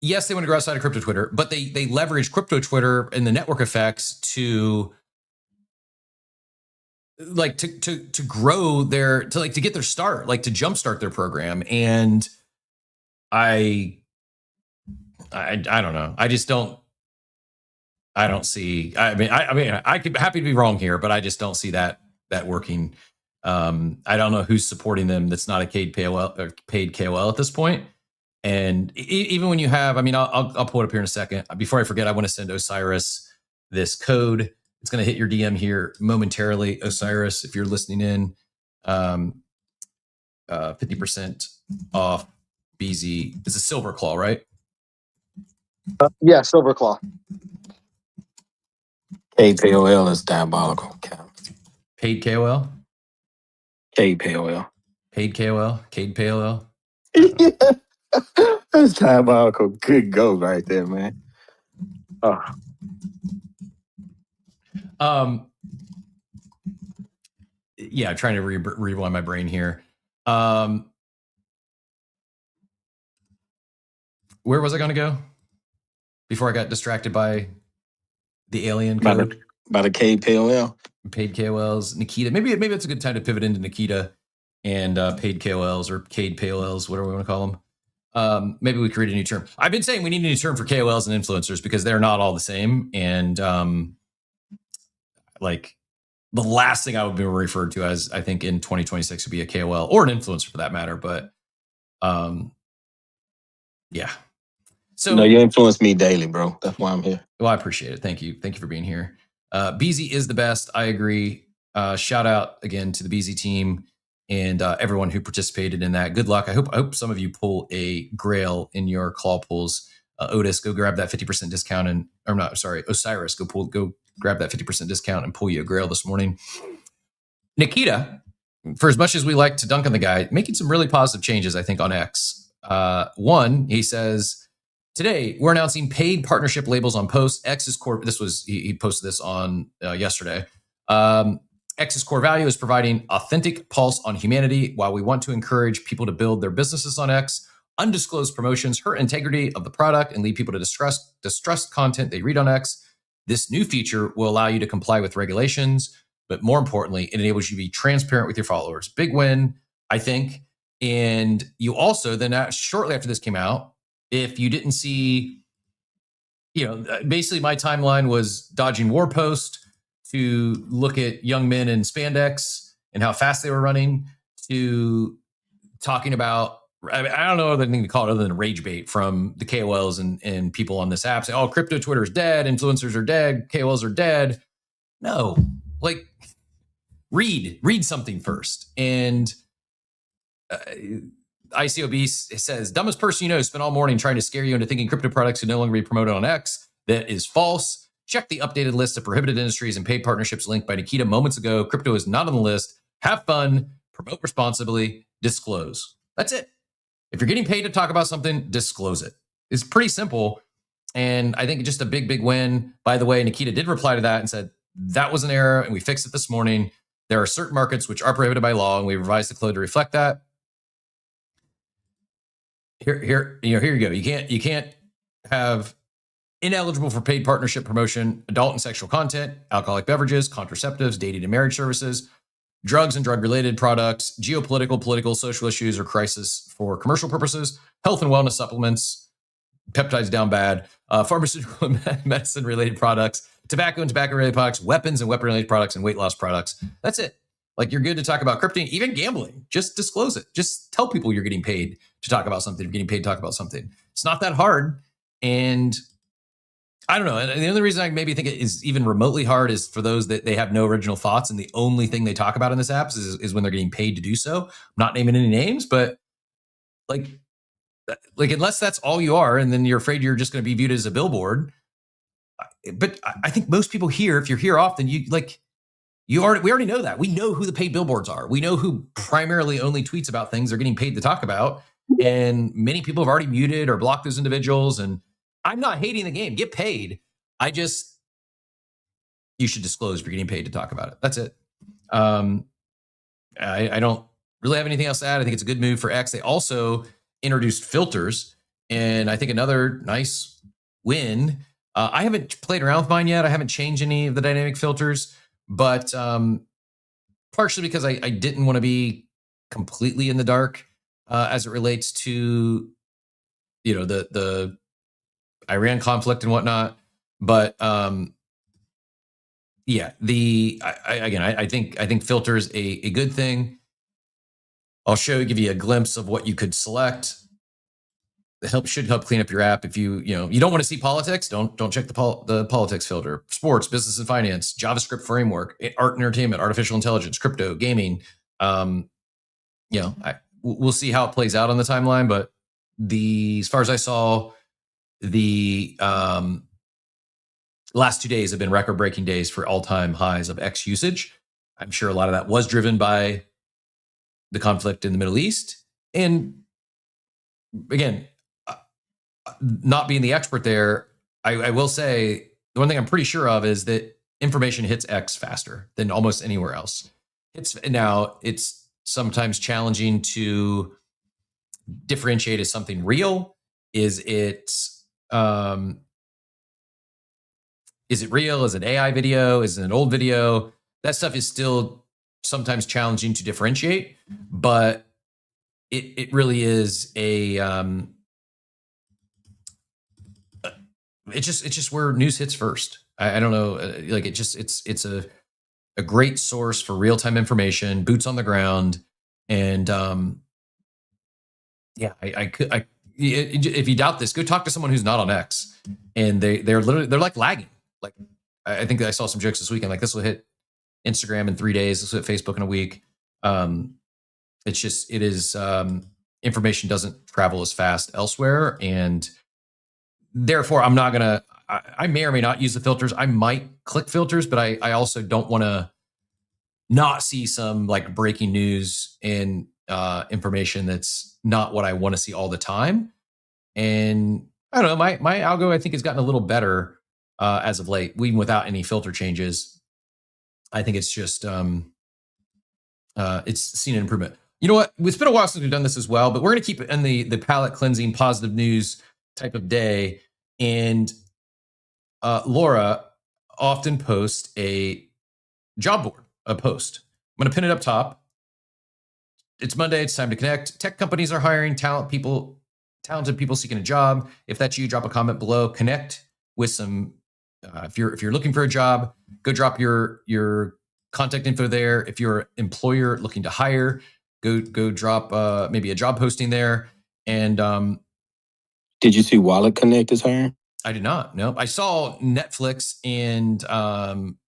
want to grow outside of crypto Twitter, but they leverage crypto Twitter and the network effects to grow to get their start, to jumpstart their program. And I don't know. I don't see. I could be happy to be wrong here, but I just don't see that working. I don't know who's supporting them. That's not a paid KOL at this point. And even when you have, I'll pull it up here in a second. Before I forget, I want to send Osiris this code. It's going to hit your DM here momentarily. Osiris, if you're listening in, 50% off BZ. It's a Silver Claw, right? Yeah, Silver Claw. Paid KOL is diabolical. Paid KOL? Paid KOL. Paid KOL? Paid KOL? Yeah. That's diabolical. Good go right there, man. Oh. Yeah, trying to rewind my brain here. Where was I going to go before I got distracted by the alien code? By the KPOL. Paid KOLs, Nikita. Maybe it's a good time to pivot into Nikita and paid KOLs or Cade KOLs, whatever we want to call them. Maybe we create a new term. I've been saying we need a new term for KOLs and influencers because they're not all the same. And like the last thing I would be referred to as, I think in 2026 would be a KOL or an influencer for that matter. But yeah. So no, you influence me daily, bro. That's why I'm here. Well, I appreciate it. Thank you. Thank you for being here. BZ is the best. I agree. Shout out again to the BZ team and everyone who participated in that. Good luck. I hope some of you pull a grail in your claw pulls. Otis, go grab that 50% discount Osiris, go grab that 50% discount and pull you a grail this morning. Nikita, for as much as we like to dunk on the guy, making some really positive changes, I think, on X. One, he says, today, we're announcing paid partnership labels on posts. X's core, he posted this on yesterday. X's core value is providing authentic pulse on humanity. While we want to encourage people to build their businesses on X, undisclosed promotions hurt integrity of the product and lead people to distrust content they read on X. This new feature will allow you to comply with regulations, but more importantly, it enables you to be transparent with your followers. Big win, I think. And you also, then shortly after this came out, if you didn't see, basically my timeline was dodging war post to look at young men in spandex and how fast they were running to talking about, I don't know other thing to call it other than rage bait from the KOLs and people on this app say, oh, crypto Twitter is dead, influencers are dead, KOLs are dead. No, like read something first. And ICOB says, dumbest person you know spent all morning trying to scare you into thinking crypto products could no longer be promoted on X. That is false. Check the updated list of prohibited industries and paid partnerships linked by Nikita moments ago. Crypto is not on the list. Have fun, promote responsibly, disclose. That's it. If you're getting paid to talk about something, disclose it. It's pretty simple. And I think just a big, big win. By the way, Nikita did reply to that and said, that was an error and we fixed it this morning. There are certain markets which are prohibited by law and we revised the code to reflect that. Here you go. You can't have ineligible for paid partnership promotion, adult and sexual content, alcoholic beverages, contraceptives, dating and marriage services, drugs and drug-related products, geopolitical, political, social issues, or crisis for commercial purposes, health and wellness supplements, peptides down bad, pharmaceutical and medicine-related products, tobacco and tobacco-related products, weapons and weapon-related products, and weight loss products. That's it. Like, you're good to talk about crypto, even gambling. Just disclose it. Just tell people you're getting paid to talk about something. You're getting paid to talk about something. It's not that hard. And I don't know. And the only reason I maybe think it is even remotely hard is for those that they have no original thoughts. And the only thing they talk about in this app is when they're getting paid to do so. I'm not naming any names, but like unless that's all you are, and then you're afraid you're just going to be viewed as a billboard. But I think most people here, if you're here often, we already know that. We know who the paid billboards are. We know who primarily only tweets about things they're getting paid to talk about. And many people have already muted or blocked those individuals. And I'm not hating the game. Get paid. You should disclose if you're getting paid to talk about it. That's it. I don't really have anything else to add. I think it's a good move for X. They also introduced filters, and I think another nice win. I haven't played around with mine yet. I haven't changed any of the dynamic filters. But partially because I didn't want to be completely in the dark as it relates to, the Iran conflict and whatnot. But yeah, I think filters a good thing. I'll give you a glimpse of what you could select. Should help clean up your app. If you don't want to see politics, don't check the politics filter. Sports, business and finance, JavaScript framework, art and entertainment, artificial intelligence, crypto, gaming. We'll see how it plays out on the timeline. But as far as I saw, the last 2 days have been record-breaking days for all-time highs of X usage. I'm sure a lot of that was driven by the conflict in the Middle East, and again, not being the expert there, I will say the one thing I'm pretty sure of is that information hits X faster than almost anywhere else. It's sometimes challenging to differentiate as something real. Is it real? Is it AI video? Is it an old video? That stuff is still sometimes challenging to differentiate, but it really is it's just where news hits first. I don't know, like it's a great source for real-time information, boots on the ground, and if you doubt this, go talk to someone who's not on X, and they're like lagging. Like I think I saw some jokes this weekend, like this will hit Instagram in 3 days, this will hit Facebook in a week. Information doesn't travel as fast elsewhere, and therefore I'm not gonna. I may or may not use the filters. I might click filters, but I also don't want to not see some like breaking news and information that's not what I want to see all the time. And I don't know, my algo I think has gotten a little better as of late, even without any filter changes. I think it's just it's seen an improvement. You know what? It's been a while since we've done this as well, but we're going to keep it in the palate cleansing, positive news type of day. And Laura often posts a job board, a post. I'm going to pin it up top. It's Monday. It's time to connect. Tech companies are hiring talented people seeking a job. If that's you, drop a comment below. Connect with some. If you're looking for a job, go drop your contact info there. If you're an employer looking to hire, go drop maybe a job posting there. And did you see Wallet Connect is hiring? I did not. No, I saw Netflix and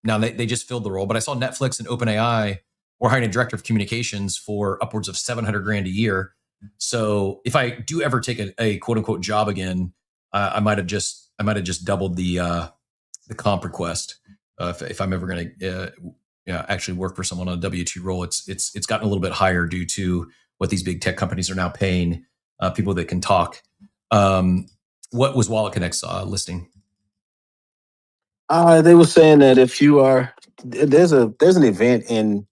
now they just filled the role, but I saw Netflix and OpenAI were hiring a director of communications for upwards of $700,000 a year. So if I do ever take a quote unquote job again, I might have just doubled the comp request. If I'm ever going to actually work for someone on a W-2 role, it's gotten a little bit higher due to what these big tech companies are now paying people that can talk. What was Wallet Connect's listing? They were saying that if you are there's an event in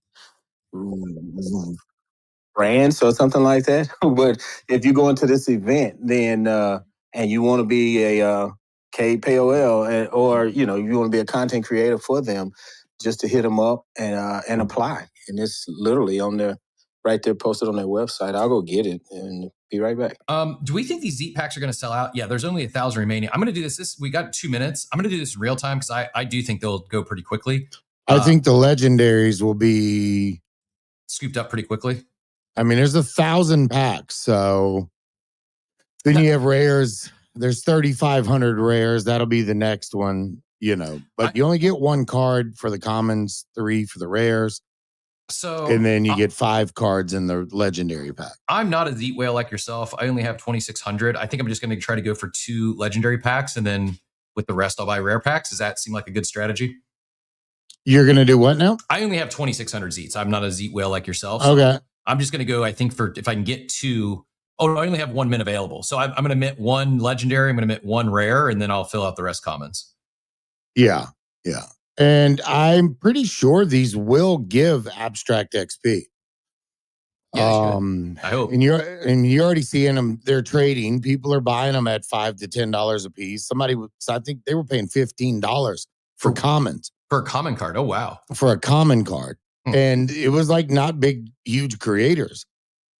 France or something like that. But if you go into this event, then and you want to be a KPOL, or you want to be a content creator for them, just to hit them up and apply. And it's literally on there, right there, posted on their website. I'll go get it and be right back. Do we think these Zeet packs are going to sell out? Yeah, there's only 1,000 remaining. I'm going to do this. We got 2 minutes. I'm going to do this in real time because I do think they'll go pretty quickly. I think the legendaries will be scooped up pretty quickly. I mean, there's 1,000 packs. So then you have rares. There's 3,500 rares. That'll be the next one, But you only get 1 card for the commons, 3 for the rares. So and then you get 5 cards in the legendary pack. I'm not a Zeet whale like yourself. I only have 2,600. I think I'm just going to try to go for 2 legendary packs, and then with the rest, I'll buy rare packs. Does that seem like a good strategy? You're going to do what now? I only have 2,600 Zeets. I'm not a Zeet whale like yourself. So okay. I'm just going to go, I think, for if I can get 2. Oh, no, I only have 1 mint available. So I'm going to mint 1 legendary. I'm going to mint 1 rare, and then I'll fill out the rest commons. Yeah. Yeah. And I'm pretty sure these will give abstract XP. Yeah, I hope. And you're already seeing them. They're trading. People are buying them at $5 to $10 a piece. I think they were paying $15 for commons. For a common card. Oh, wow. For a common card. And it was like not big, huge creators,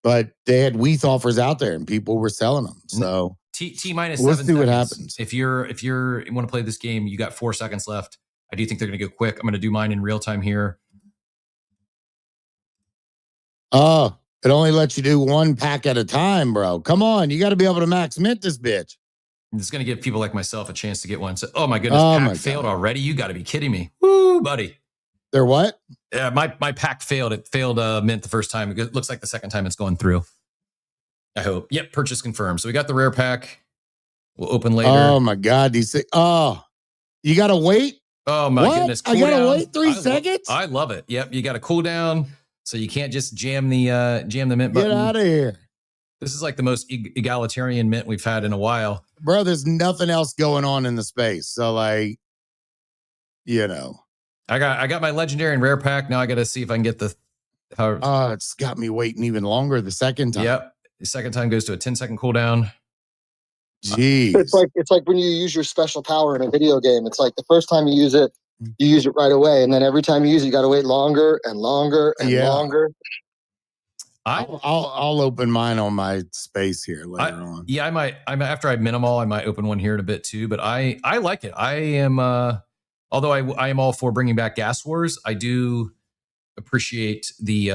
but they had WETH offers out there and people were selling them. So T minus 7 we'll seconds. see what happens. If you want to play this game, you got 4 seconds left. I do think they're going to go quick. I'm going to do mine in real time here. Oh, it only lets you do 1 pack at a time, bro. Come on. You got to be able to max mint this bitch. It's going to give people like myself a chance to get one. So, oh my goodness, pack failed already. You got to be kidding me. Woo, buddy. They're what? Yeah, my pack failed. It failed mint the first time. It looks like the second time it's going through. I hope. Yep, purchase confirmed. So we got the rare pack. We'll open later. Oh my God. These things. Oh, you got to wait? Oh my goodness. I got to wait 3 seconds? I love it. Yep, you got to cool down. So you can't just jam the mint button. Get out of here. This is like the most egalitarian mint we've had in a while. Bro, there's nothing else going on in the space. So like, you know. I got my legendary and rare pack. Now I got to see if I can get the. It's got me waiting even longer the second time. Yep. The second time goes to a 10-second cooldown. Jeez. It's like when you use your special power in a video game. It's like the first time you use it right away, and then every time you use it, you got to wait longer and longer and longer. I'll open mine on my space here later on. Yeah, I might after I minimal, I might open one here in a bit too. But I like it. I am although I am all for bringing back Gas Wars. I do appreciate the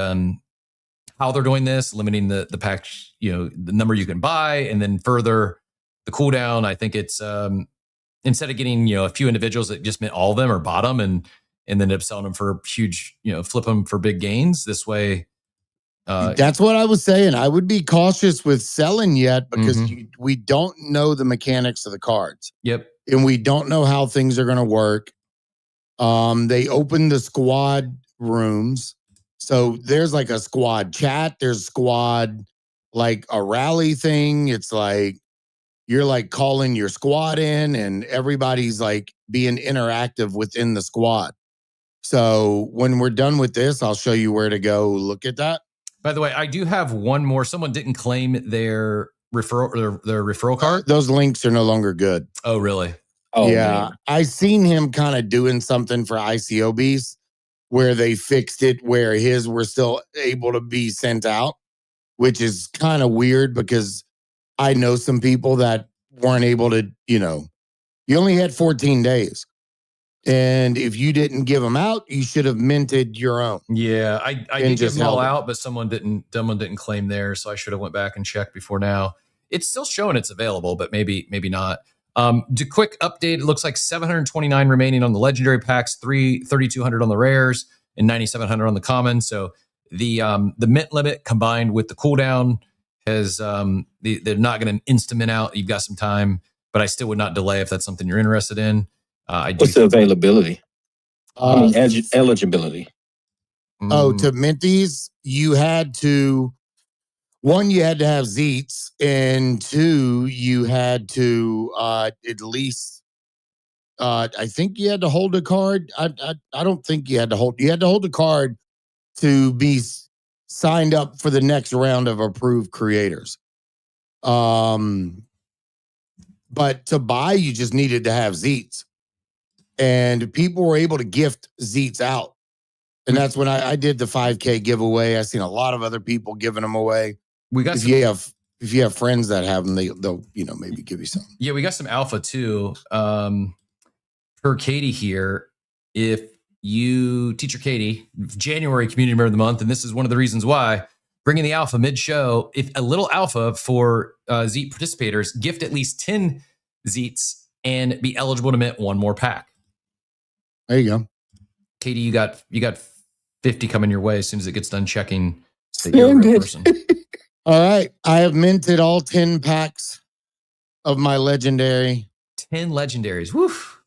how they're doing this, limiting the pack, the number you can buy, and then further the cooldown. I think it's instead of getting a few individuals that just meant all of them or bought them and then end up selling them for huge, flip them for big gains. This way. That's what I was saying. I would be cautious with selling yet because we don't know the mechanics of the cards. Yep. And we don't know how things are going to work. They opened the squad rooms. So there's like a squad chat. There's squad, like a rally thing. It's like you're like calling your squad in and everybody's like being interactive within the squad. So when we're done with this, I'll show you where to go look at that. By the way, I do have one more. Someone didn't claim their referral card. Those links are no longer good. Oh, really? Oh, yeah. Man. I seen him kind of doing something for ICOBs where they fixed it where his were still able to be sent out, which is kind of weird because I know some people that weren't able to, you only had 14 days. And if you didn't give them out, you should have minted your own. Yeah, I did give them all out, but someone didn't claim theirs, so I should have went back and checked before now. It's still showing it's available, but maybe not. Quick update. It looks like 729 remaining on the legendary packs, 3,200 on the rares, and 9,700 on the common. So the mint limit combined with the cooldown has they're not going to instant mint out. You've got some time, but I still would not delay if that's something you're interested in. What's the availability? Eligibility. To mint these, you had to, one, you had to have Zeets, and two, you had to at least, I think you had to hold a card. I don't think you had to hold a card to be signed up for the next round of approved creators. But to buy, you just needed to have Zeets. And people were able to gift Zeets out. And that's when I did the 5K giveaway. I seen a lot of other people giving them away. We got if you have friends that have them, they'll maybe give you some. Yeah, we got some alpha too. Per Katie here, if you teacher Katie, January community member of the month, and this is one of the reasons why, bringing the alpha mid-show, if a little alpha for Zeet participators, gift at least 10 Zeets and be eligible to mint one more pack. There you go. Katie, you got 50 coming your way as soon as it gets done checking that you're a real person. All right. I have minted all 10 packs of my legendary. 10 legendaries. Woof.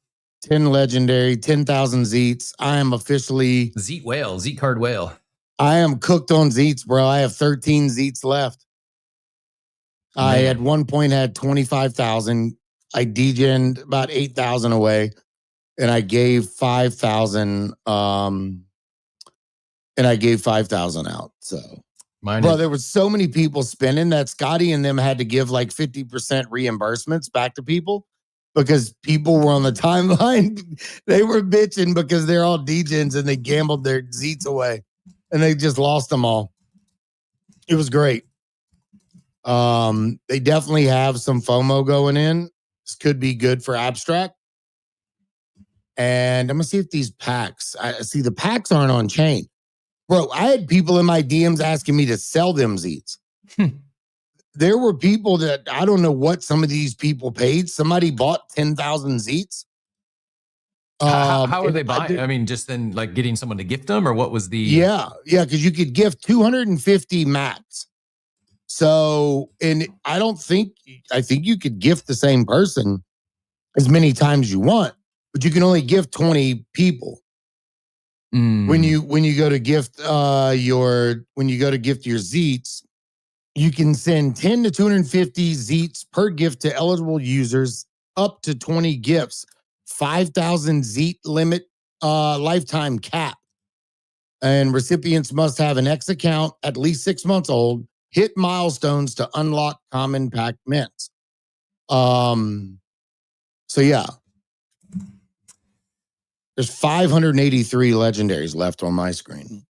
10 legendary, 10,000 Zeets. I am officially Zeet card whale. I am cooked on Zeets, bro. I have 13 Zeets left. Man. I at one point had 25,000. I degened about 8,000 away. And I gave 5,000 out. So, there were so many people spending that Scotty and them had to give like 50% reimbursements back to people because people were on the timeline. They were bitching because they're all degens and they gambled their Zeets away and they just lost them all. It was great. They definitely have some FOMO going in. This could be good for abstract. And I'm going to see if these packs, the packs aren't on chain. Bro, I had people in my DMs asking me to sell them Zeets. There were people that, I don't know what some of these people paid. Somebody bought 10,000 Zeets. How are they buying? I mean, just then like getting someone to gift them or what was the... Yeah, because you could gift 250 max. So, and I think you could gift the same person as many times as you want. But you can only gift 20 people. When you go to gift your Zeets, You can send 10 to 250 Zeets per gift to eligible users, up to 20 gifts, 5,000 Zeet limit, lifetime cap. And recipients must have an X account at least 6 months old, hit milestones to unlock common pack mints. So yeah. There's 583 legendaries left on my screen.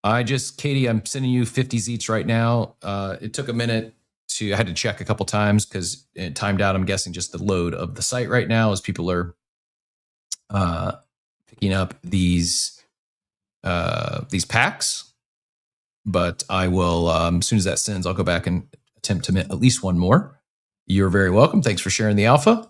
Katie, I'm sending you 50 Zeets right now. It took a minute I had to check a couple times because it timed out, I'm guessing, just the load of the site right now as people are picking up these packs. But I will, as soon as that sends, I'll go back and attempt to mint at least one more. You're very welcome. Thanks for sharing the alpha.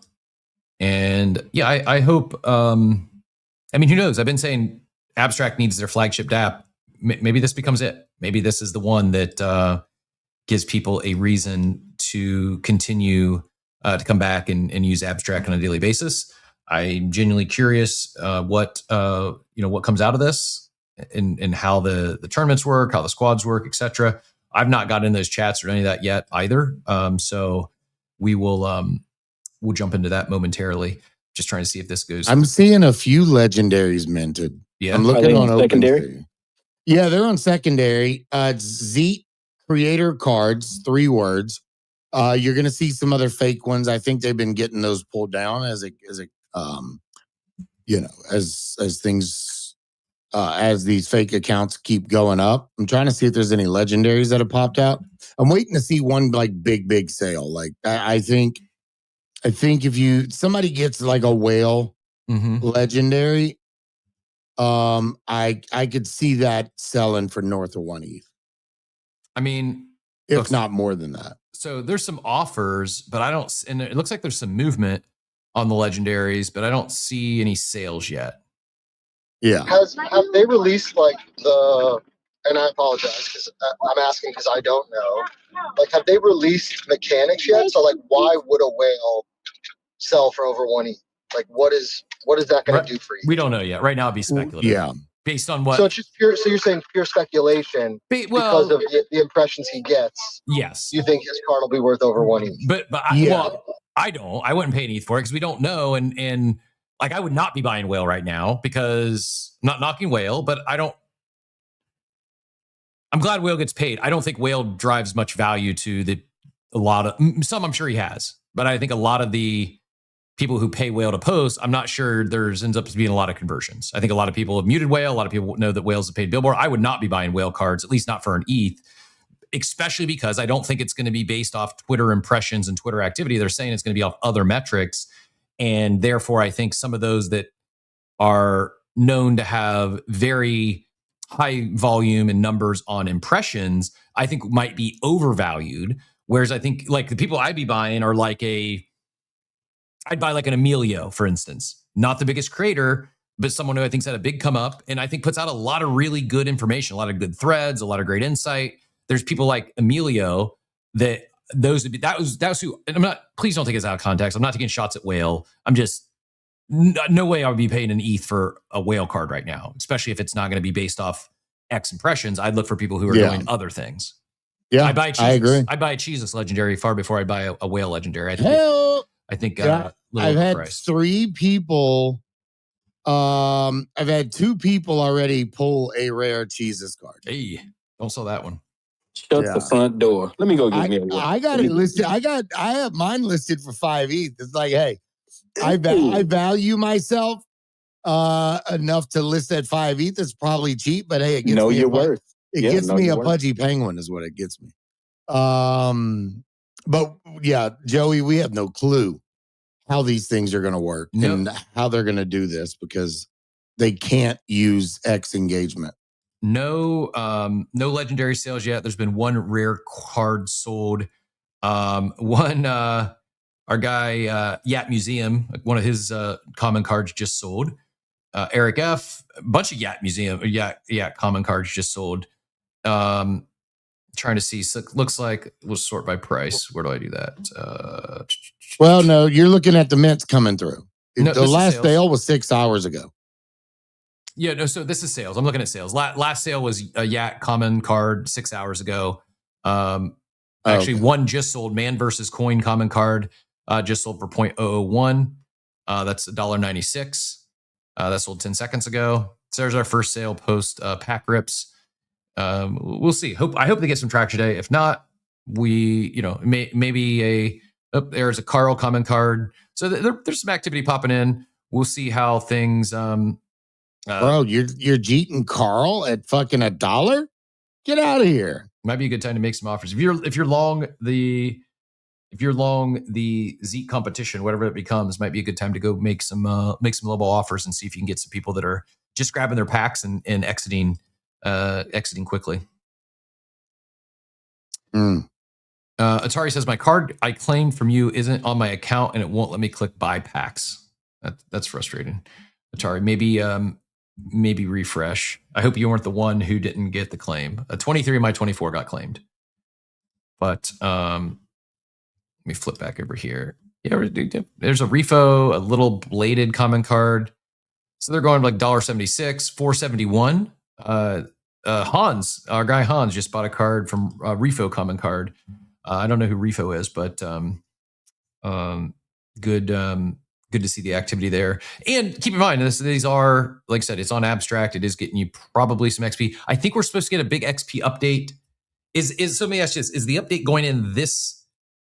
And yeah, I hope, I mean, who knows? I've been saying Abstract needs their flagship DApp. Maybe this becomes it. Maybe this is the one that gives people a reason to continue to come back and use Abstract on a daily basis. I'm genuinely curious what comes out of this and how the tournaments work, how the squads work, etc. I've not gotten in those chats or any of that yet either. So we will we'll jump into that momentarily. Just trying to see if this goes. I'm seeing a few legendaries minted. Yeah, I'm looking on secondary. OpenSea. Yeah, they're on secondary. Zeet creator cards, 3 words. You're going to see some other fake ones. I think they've been getting those pulled down as these fake accounts keep going up. I'm trying to see if there's any legendaries that have popped out. I'm waiting to see one like big sale. Like I think if somebody gets like a whale legendary, I could see that selling for north of 1 ETH. I mean, if not more than that. So there's some offers, but and it looks like there's some movement on the legendaries, but I don't see any sales yet. Yeah. Have they released like and I apologize because I'm asking because I don't know. Like, have they released mechanics yet? So like, why would a whale sell for over 1 ETH? Like, what is that going to do for you? We don't know yet. Right now, it'd be speculative. Yeah. Based on what? So it's just pure. So you're saying pure speculation because of the impressions he gets. Yes. You think his card will be worth over 1 ETH? But I don't. I wouldn't pay an ETH for it because we don't know. And like, I would not be buying whale right now because I'm not knocking whale, but I'm glad whale gets paid. I don't think whale drives much value to some. I'm sure he has, but I think a lot of the people who pay whale to post, I'm not sure ends up being a lot of conversions. I think a lot of people have muted whale. A lot of people know that whale's a paid billboard. I would not be buying whale cards, at least not for an ETH, especially because I don't think it's going to be based off Twitter impressions and Twitter activity. They're saying it's going to be off other metrics. And therefore, I think some of those that are known to have very high volume and numbers on impressions, I think might be overvalued. Whereas I think like the people I'd be buying are like I'd buy like an Emilio, for instance, not the biggest creator, but someone who I think's had a big come up and I think puts out a lot of really good information, a lot of good threads, a lot of great insight. There's people like Emilio that was who, and I'm not, please don't take this out of context. I'm not taking shots at whale. I'm just, no way I would be paying an ETH for a whale card right now, especially if it's not going to be based off X impressions. I'd look for people who are doing other things. Yeah, I agree. I'd buy a Jesus legendary far before I'd buy a whale legendary. I think I've had 3 people. I've had 2 people already pull a rare Jesus card. Hey, don't sell that one. Shut the front door. Let me go get me a one. I got it listed. I have mine listed for 5 ETH. It's like, hey, I value myself enough to list at 5 ETH. It's probably cheap, but hey, it gets me worth. It gets me a pudgy penguin is what it gets me. But yeah, Joey, we have no clue how these things are going to work and how they're going to do this because they can't use X engagement. No legendary sales yet. There's been 1 rare card sold. Our guy, Yat Museum, one of his common cards just sold. Eric F, a bunch of Yat common cards just sold. Trying to see, so it looks like we'll sort by price. Where do I do that? Well, no, you're looking at the mints coming through. No, the last sale was 6 hours ago. Yeah, no, so this is sales. I'm looking at sales. Last sale was a Yat common card 6 hours ago. Actually, one just sold. Man versus Coin common card just sold for 0.001. That's $1.96. That sold 10 seconds ago. So there's our first sale post pack rips. We'll see. I hope they get some traction today. If not, maybe there's a Carl common card. So there's some activity popping in. We'll see how things. Bro, you're jeeting Carl at fucking $1? Get out of here. Might be a good time to make some offers. If you're long the Zeke competition, whatever it becomes, might be a good time to go make some global offers and see if you can get some people that are just grabbing their packs and exiting quickly. Atari says, my card I claimed from you isn't on my account and it won't let me click buy packs. That's frustrating. Atari, maybe refresh. I hope you weren't the one who didn't get the claim. 23 of my 24 got claimed. But let me flip back over here. Yeah, there's a refo, a little bladed common card. So they're going like $1.76, $4.71. Hans, our guy Hans, just bought a card from refo common card. I don't know who refo is, but good to see the activity there. And keep in mind, these are, like I said, it's on abstract. It is getting you probably some XP. I think we're supposed to get a big XP update. So let me ask you this: is the update going in this?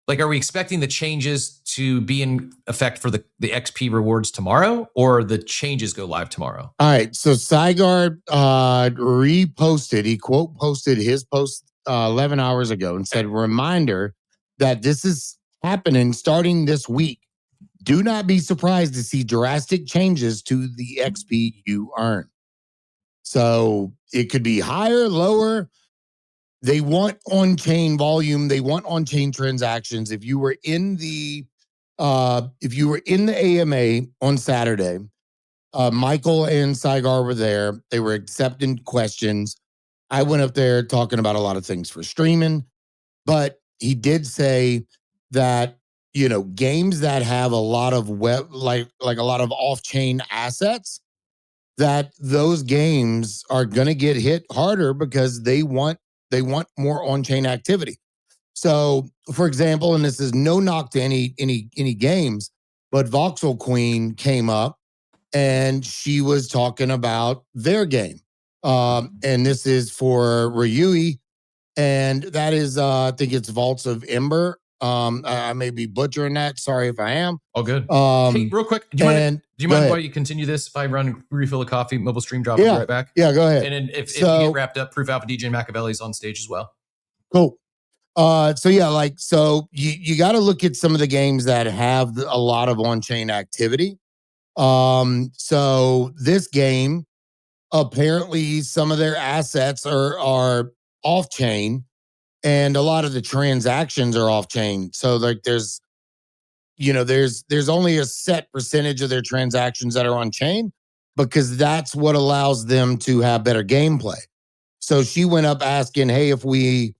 Like, are we expecting the changes to be in effect for the XP rewards tomorrow, or the changes go live tomorrow? All right. So Sygard reposted. He quote posted his post 11 hours ago and said, "Reminder that this is happening starting this week. Do not be surprised to see drastic changes to the XP you earn." So it could be higher, lower. They want on-chain volume. They want on-chain transactions. If you were in the AMA on Saturday, Michael and Saigar were there. They were accepting questions. I went up there talking about a lot of things for streaming, but he did say that, games that have a lot of like a lot of off-chain assets, that those games are going to get hit harder because they want more on-chain activity. So, for example, and this is no knock to any games, but Voxel Queen came up and she was talking about their game. And this is for Ryui, and that is I think it's Vaults of Ember. I may be butchering that. Sorry if I am. All good. Hey, real quick, do you mind while you continue this? If I run refill a coffee, mobile stream drop, yeah, right back. Yeah, go ahead. And then if you get wrapped up, Proof Alpha DJ and Machiavelli's on stage as well. Cool. So you got to look at some of the games that have a lot of on-chain activity. So this game, apparently some of their assets are off-chain, and a lot of the transactions are off-chain. So like there's only a set percentage of their transactions that are on-chain, because that's what allows them to have better gameplay. So she went up asking, hey, if we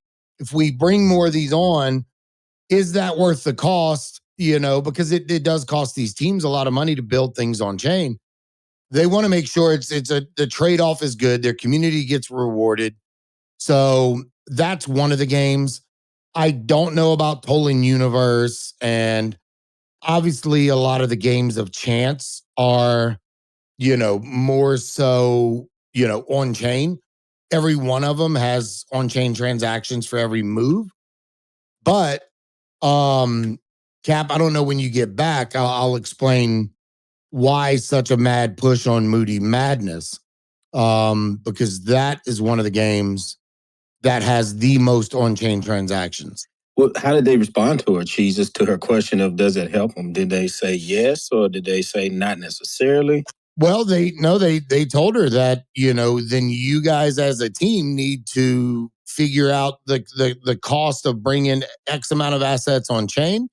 bring more of these on, is that worth the cost? Because it does cost these teams a lot of money to build things on chain. They want to make sure the trade-off is good. Their community gets rewarded. So that's one of the games. I don't know about Tolling Universe, and obviously a lot of the games of chance are, more so, on chain. Every one of them has on-chain transactions for every move. But Cap, I don't know when you get back, I'll explain why such a mad push on Moody Madness. Because that is one of the games that has the most on-chain transactions. Well, how did they respond to her, Jesus, to her question of does it help them? Did they say yes, or did they say not necessarily? Well, they told her that, then you guys as a team need to figure out the cost of bringing X amount of assets on chain,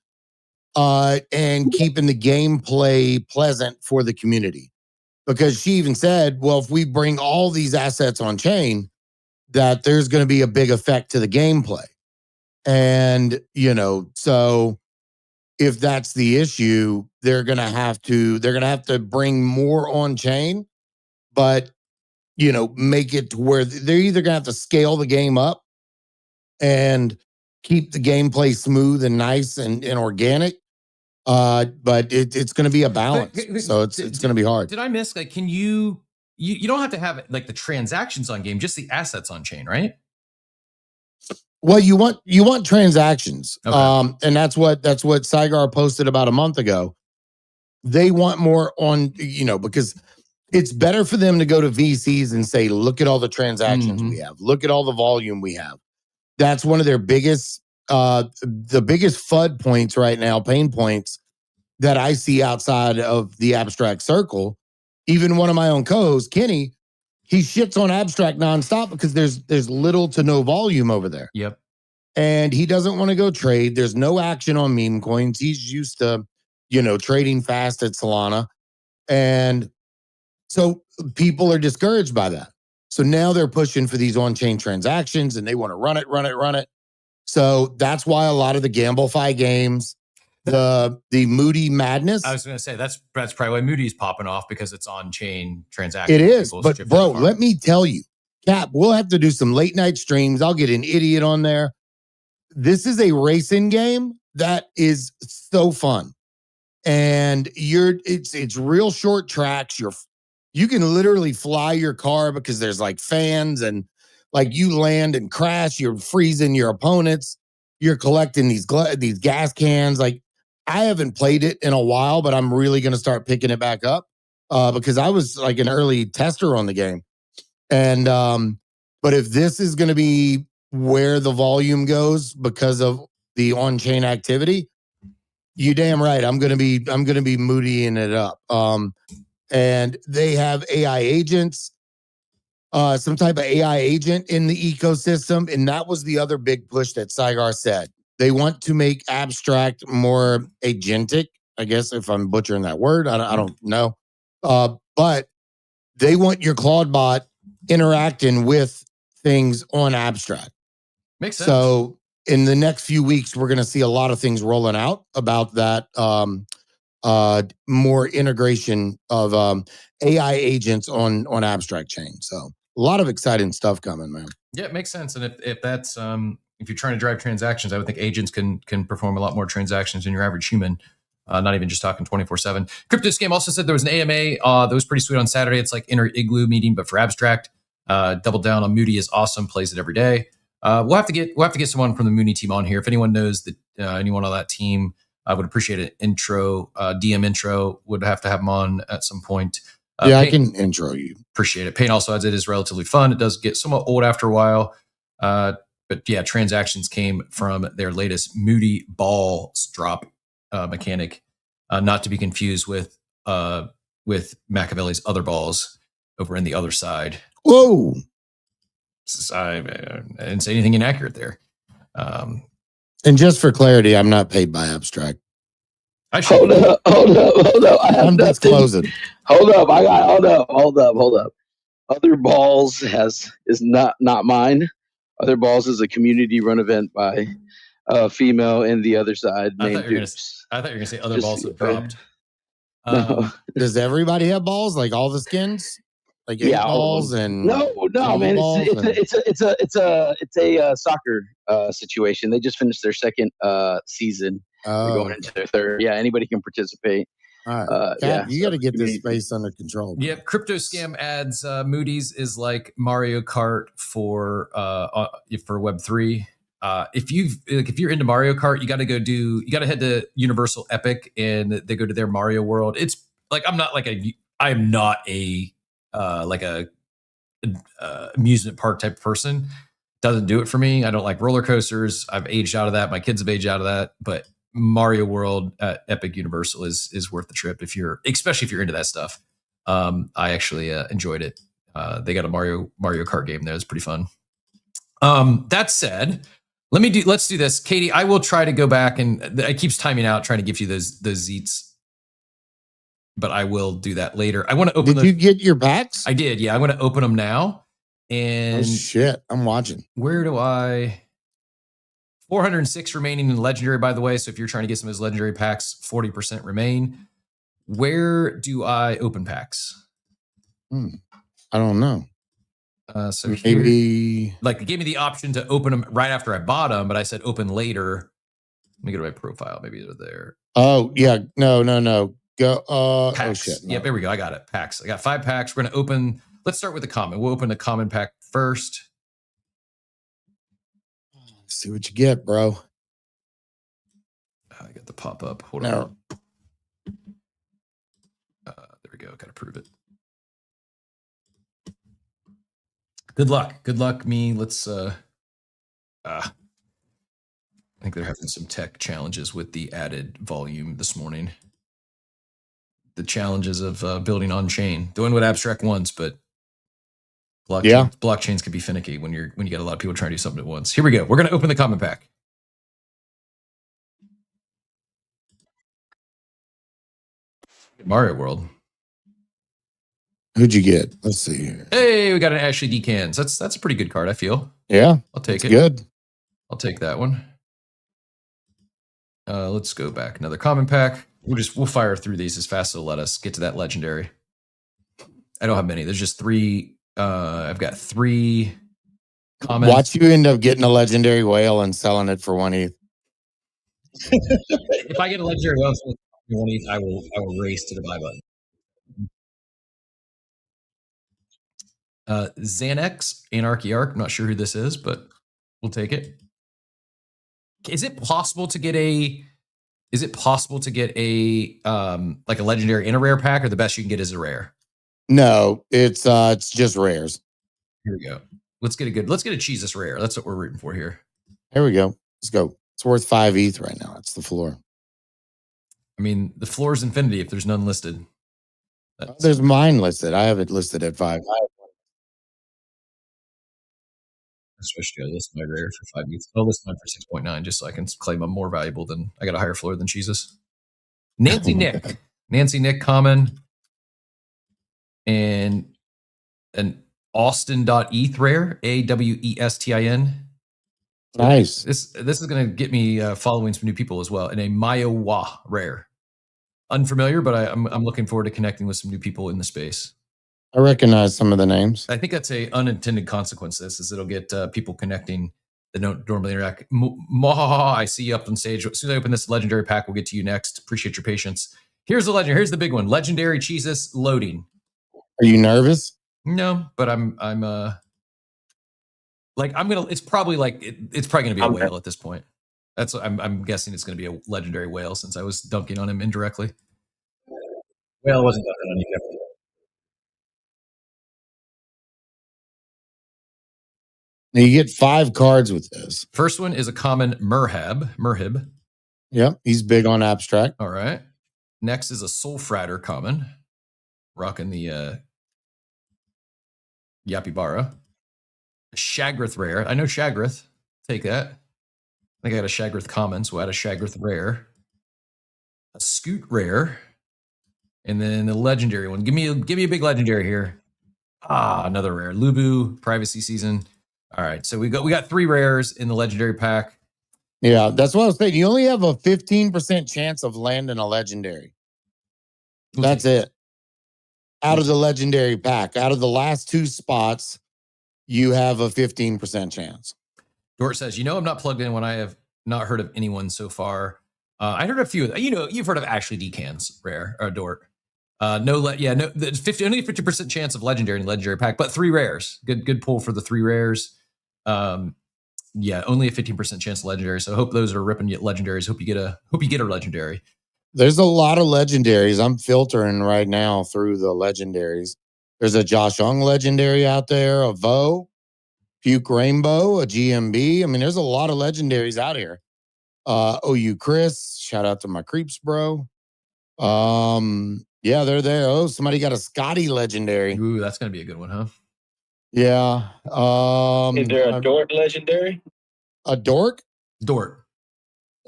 and keeping the gameplay pleasant for the community. Because she even said, well, if we bring all these assets on chain, that there's going to be a big effect to the gameplay. And, so if that's the issue, they're going to have to bring more on chain, but, make it to where they're either going to have to scale the game up and keep the gameplay smooth and nice and organic. But it's going to be a balance, so it's going to be hard. Did I miss, like, can you don't have to have like the transactions on game, just the assets on chain, right? Well, you want transactions, Okay. and that's what Saigar posted about a month ago. They want more on, because it's better for them to go to VCs and say, look at all the transactions we have, look at all the volume we have. That's one of their biggest, the biggest FUD points right now, pain points that I see outside of the abstract circle. Even one of my own co-hosts, Kenny, he shits on abstract nonstop because there's little to no volume over there. Yep. And he doesn't want to go trade. There's no action on meme coins. He's used to, trading fast at Solana. And so people are discouraged by that. So now they're pushing for these on-chain transactions and they want to run it. So that's why a lot of the GambleFi games, the Moody madness. I was going to say that's probably why Moody's popping off, because it's on-chain transactions. It is, but bro, let me tell you, Cap, we'll have to do some late night streams. I'll get an idiot on there. This is a racing game that is so fun, and it's real short tracks. You can literally fly your car because there's like fans, and like you land and crash. You're freezing your opponents. You're collecting these gas cans. Like, I haven't played it in a while, but I'm really going to start picking it back up because I was like an early tester on the game. And but if this is going to be where the volume goes because of the on-chain activity, you damn right. I'm going to be moodying it up. And they have AI agents, some type of AI agent in the ecosystem, and that was the other big push that Saigar said. They want to make abstract more agentic, I guess, if I'm butchering that word. I don't know. But they want your Claude bot interacting with things on abstract. Makes sense. So in the next few weeks, we're going to see a lot of things rolling out about that, more integration of AI agents on abstract chain. So a lot of exciting stuff coming, man. Yeah, it makes sense. And if that's if you're trying to drive transactions, I would think agents can perform a lot more transactions than your average human. Not even just talking 24/7. Crypto Scam also said there was an AMA that was pretty sweet on Saturday. It's like Inner Igloo meeting, but for abstract. Double down on Moody is awesome. Plays it every day. We'll have to get someone from the Moody team on here. If anyone knows that anyone on that team, I would appreciate an intro, DM intro. Would have to have them on at some point. Yeah, I can intro you. Appreciate it. Payne also adds it is relatively fun. It does get somewhat old after a while. But yeah, transactions came from their latest Moody balls drop mechanic, not to be confused with Machiavelli's other balls over in the other side. Whoa. I didn't say anything inaccurate there. And just for clarity, I'm not paid by abstract. Hold up. I'm disclosing. Hold up. Other Balls is not mine. Other Balls is a community run event by a female in the other side named Dukes. I thought you were gonna say Other Balls have dropped. No. Does everybody have balls? Like all the skins? Like balls and no, man. It's a soccer situation. They just finished their second season. They're going into their third. Yeah, anybody can participate. All right. You got to get this space under control. Yeah, Crypto Scam adds Moody's is like Mario Kart for Web3. If you're into Mario Kart, you got to head to Universal Epic and they go to their Mario World. It's like I'm not a amusement park type of person. Doesn't do it for me. I don't like roller coasters. I've aged out of that. My kids have aged out of that. But Mario World at Epic Universal is worth the trip especially if you're into that stuff. I actually enjoyed it. They got a Mario Kart game there. It's pretty fun. That said, let's do this. Katie, I will try to go back and it keeps timing out trying to give you those zeets. But I will do that later. I want to open. Did you get your packs? I did. Yeah, I'm going to open them now. And shit, I'm watching. Where do I? 406 remaining in legendary, by the way. So if you're trying to get some of those legendary packs, 40% remain. Where do I open packs? I don't know. So maybe here, like, it gave me the option to open them right after I bought them, but I said open later. Let me go to my profile. Maybe they're there. Oh yeah, no. Go. Packs. Oh shit. No. Yep, there we go. I got it. Packs. I got 5 packs. We're gonna open. Let's start with the common. We'll open the common pack first. Let's see what you get, bro. I got the pop up. Hold No. on. There we go. Got to prove it. Good luck. Good luck, me. Let's. I think they're having some tech challenges with the added volume this morning. The challenges of building on chain, doing what Abstract wants, but blockchains can be finicky when you get a lot of people trying to do something at once. Here we go. We're going to open the common pack. Mario World. Who'd you get? Let's see here. Hey, we got an Ashley Decans. That's a pretty good card, I feel. Yeah, I'll take it. Good. I'll take that one. Let's go back. Another common pack. We'll fire through these as fast as it'll let us get to that legendary. I don't have many. There's just 3. I've got 3 commons. Watch you end up getting a legendary whale and selling it for 1 ETH. If I get a legendary whale for 1 ETH, I will race to the buy button. Xanax, Anarchy Arc. I'm not sure who this is, but we'll take it. Is it possible to get a like a legendary in a rare pack, or the best you can get is a rare? No, it's just rares. Here we go. Let's get a Jesus rare. That's what we're rooting for here. There we go. Let's go. It's worth 5 ETH right now. That's the floor. I mean, the floor is infinity if there's none listed. There's mine listed. I have it listed at 5. I switched to list my rare for 5 ETH. I'll list mine for 6.9 just so I can claim I'm more valuable than I got a higher floor than Jesus. Nancy Nick. Nancy Nick common. And an Austin.eth rare. AWESTIN. Nice. This is going to get me following some new people as well. And a Mayowa rare. Unfamiliar, but I'm looking forward to connecting with some new people in the space. I recognize some of the names. I think that's a unintended consequence. This is it'll get people connecting that don't normally interact. Mohaha, I see you up on stage. As soon as I open this legendary pack, we'll get to you next. Appreciate your patience. Here's the legend. Here's the big one. Legendary Jesus loading. Are you nervous? No, but I'm it's probably gonna be a whale at this point. That's I'm guessing it's gonna be a legendary whale since I was dunking on him indirectly. Well, it wasn't dunking on you, Captain. Now you get 5 cards with this. First one is a common Merhib. Yep, he's big on abstract. All right. Next is a Soul Fratter common. Rocking the Yapibara. Shagrith rare. I know Shagrith. Take that. I think I got a Shagrith common, so I had a Shagrith rare. A Scoot rare. And then a legendary one. Give me a big legendary here. Another rare. Lubu, Privacy Season. All right, so we got 3 rares in the legendary pack. Yeah, that's what I was saying. You only have a 15% chance of landing a legendary. That's it. Out of the legendary pack, out of the last 2 spots, you have a 15% chance. Dort says, I'm not plugged in when I have not heard of anyone so far. I heard a few. You've heard of Ashley Decans rare, Dort. Only 50% chance of legendary in legendary pack, but 3 rares. Good pull for the 3 rares. Only a 15% chance of legendary. So I hope those are ripping legendaries. Hope you get a legendary. There's a lot of legendaries. I'm filtering right now through the legendaries. There's a Josh Young legendary out there, a Vo, Puke Rainbow, a GMB. I mean, there's a lot of legendaries out here. OU Chris, shout out to my creeps, bro. Yeah, they're there. Oh, somebody got a Scotty legendary. Ooh, that's gonna be a good one, huh? Yeah. Is there a Dork legendary? A Dork? Dort.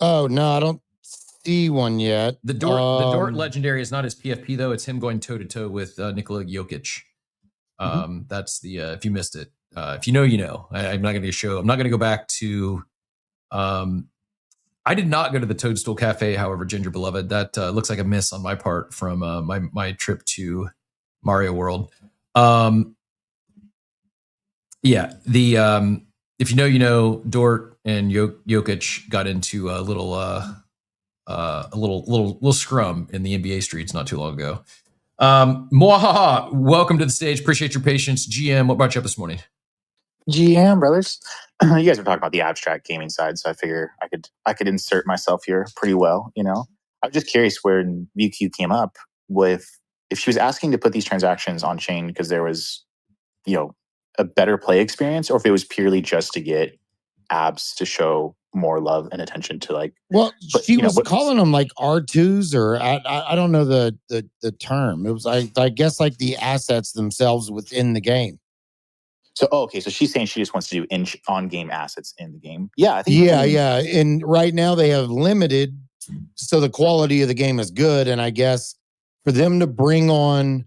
Oh no, I don't see one yet. The Dort legendary is not his PFP though. It's him going toe to toe with Nikola Jokic. That's the if you missed it. If you know, you know. I'm not going to show. I'm not going to go back to. I did not go to the Toadstool Cafe, however, Ginger Beloved. That looks like a miss on my part from my trip to Mario World. Yeah, the if you know, you know, Dort and Jokic got into a little scrum in the NBA streets not too long ago. Mwahaha, welcome to the stage. Appreciate your patience. GM, what brought you up this morning? GM brothers, you guys were talking about the abstract gaming side, so I figure I could insert myself here pretty well. You know, I was just curious where VQ came up with if she was asking to put these transactions on chain because there was, you know, a better play experience, or if it was purely just to get abs to show more love and attention to like. Well, but, she you know, was but- calling them like R2s, or I don't know the term. It was I guess like the assets themselves within the game. So, okay, so she's saying she just wants to do on-game assets in the game. Yeah, I think. Yeah. And right now they have limited, so the quality of the game is good. And I guess for them to bring on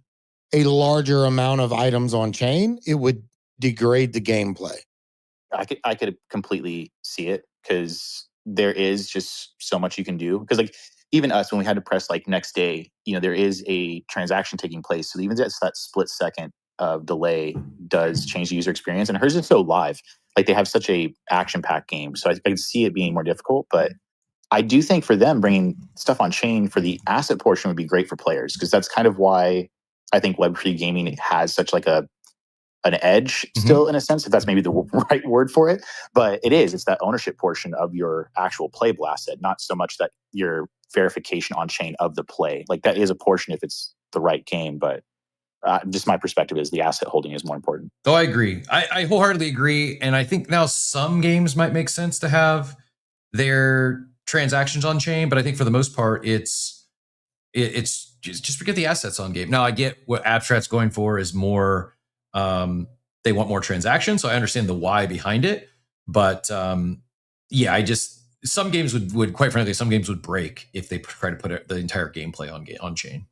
a larger amount of items on chain, it would degrade the gameplay. I could completely see it because there is just so much you can do. Because like even us, when we had to press like next day, you know, there is a transaction taking place. So even that split second of delay does change the user experience. And hers is so live. Like they have such a action-packed game. So I can see it being more difficult. But I do think for them, bringing stuff on chain for the asset portion would be great for players. Because that's kind of why I think Web3 gaming has such like an edge still, in a sense, if that's maybe the right word for it. But it's that ownership portion of your actual playable asset, not so much that your verification on chain of the play. Like that is a portion if it's the right game, but just my perspective is the asset holding is more important. Oh, I agree. I wholeheartedly agree. And I think now some games might make sense to have their transactions on chain, but I think for the most part, it's just forget the assets on game. Now I get what Abstract's going for is more, they want more transactions. So I understand the why behind it, but yeah, some games would quite frankly, some games would break if they try to put the entire gameplay on chain.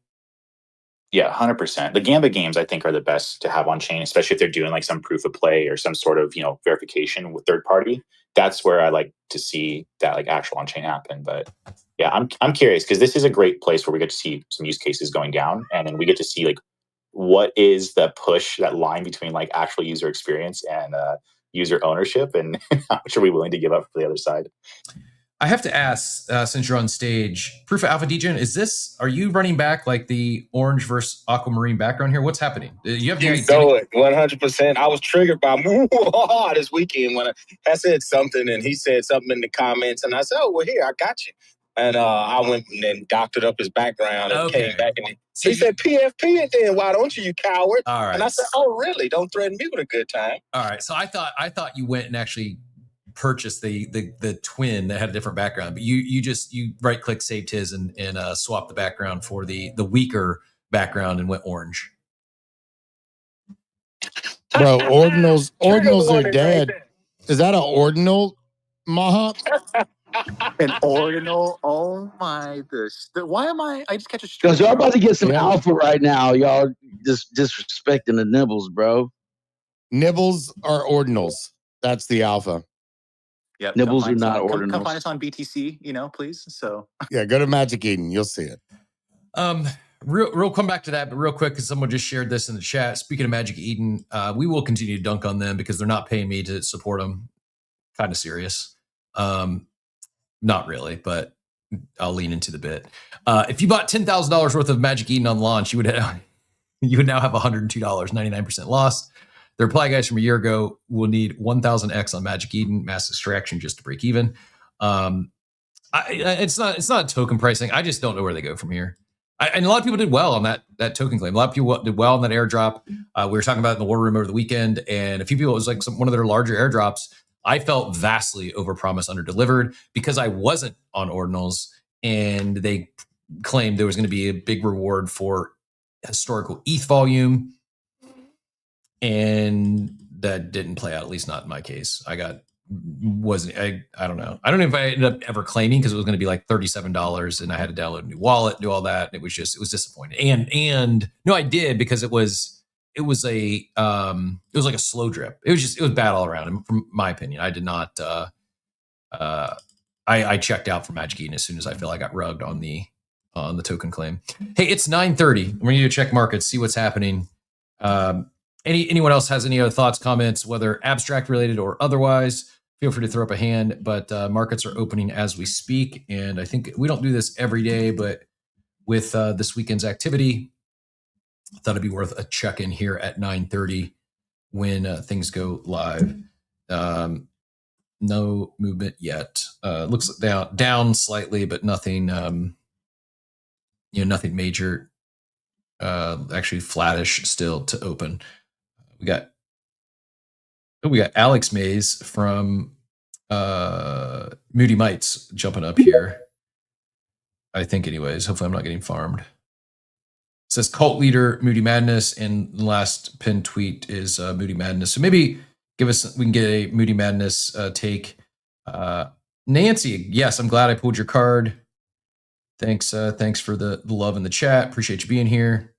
Yeah, 100%. The Gambit games, I think, are the best to have on chain, especially if they're doing like some proof of play or some sort of, you know, verification with third party. That's where I like to see that like actual on chain happen. But yeah, I'm curious because this is a great place where we get to see some use cases going down, and then we get to see like what is the push, that line between like actual user experience and user ownership, and how much are we willing to give up for the other side? I have to ask, since you're on stage, Proof of Alpha Degen, are you running back like the orange versus aquamarine background here? What's happening? You have You know it 100%. I was triggered by this weekend when I said something and he said something in the comments, and I said, "Oh, well, here I got you." And I went and then doctored up his background and came back and he said PFP it then. Why don't you coward? All right. And I said, "Oh, really? Don't threaten me with a good time." All right. So I thought you went and actually purchased the twin that had a different background, but you right click, saved his and swapped the background for the weaker background and went orange. Bro, ordinals are dead. Right, is that an ordinal, Maha? An ordinal? Oh my gosh. Why am I just catch a because y'all about to get some alpha right now. Y'all just disrespecting the nibbles, bro. Nibbles are ordinals. That's the alpha. Yep, nibbles are not ordinals. Come find us on BTC, you know, please. So yeah, go to Magic Eden. You'll see it. Real come back to that, but real quick, because someone just shared this in the chat. Speaking of Magic Eden, we will continue to dunk on them because they're not paying me to support them. Kind of serious. Not really, but I'll lean into the bit. If you bought $10,000 worth of Magic Eden on launch, you would now have $102, 99% lost. The reply guys from a year ago will need 1,000x on Magic Eden mass extraction just to break even. It's not token pricing. I just don't know where they go from here. And a lot of people did well on that token claim. A lot of people did well on that airdrop. We were talking about it in the war room over the weekend, and a few people, it was like one of their larger airdrops. I felt vastly overpromised, underdelivered because I wasn't on ordinals, and they claimed there was going to be a big reward for historical ETH volume, and that didn't play out. At least not in my case. I don't know. I don't know if I ended up ever claiming because it was going to be like $37 and I had to download a new wallet, do all that. And it was disappointing. And no, I did because it was like a slow drip. It was bad all around. And from my opinion, I did not, I checked out from Magic Eden as soon as I feel I got rugged on the token claim. Hey, it's 9:30. We're going to check markets, see what's happening. Anyone else has any other thoughts, comments, whether abstract related or otherwise, feel free to throw up a hand. But markets are opening as we speak. And I think we don't do this every day, but with this weekend's activity, I thought it'd be worth a check-in here at 9:30 when things go live. No movement yet. Looks down slightly, but nothing nothing major. Actually flattish still to open. We got Alex Mays from Moody Mites jumping up here. I think anyways. Hopefully I'm not getting farmed. It says cult leader Moody Madness, and the last pinned tweet is Moody Madness. So maybe we can get a Moody Madness take. Nancy, yes, I'm glad I pulled your card. Thanks for the love in the chat. Appreciate you being here.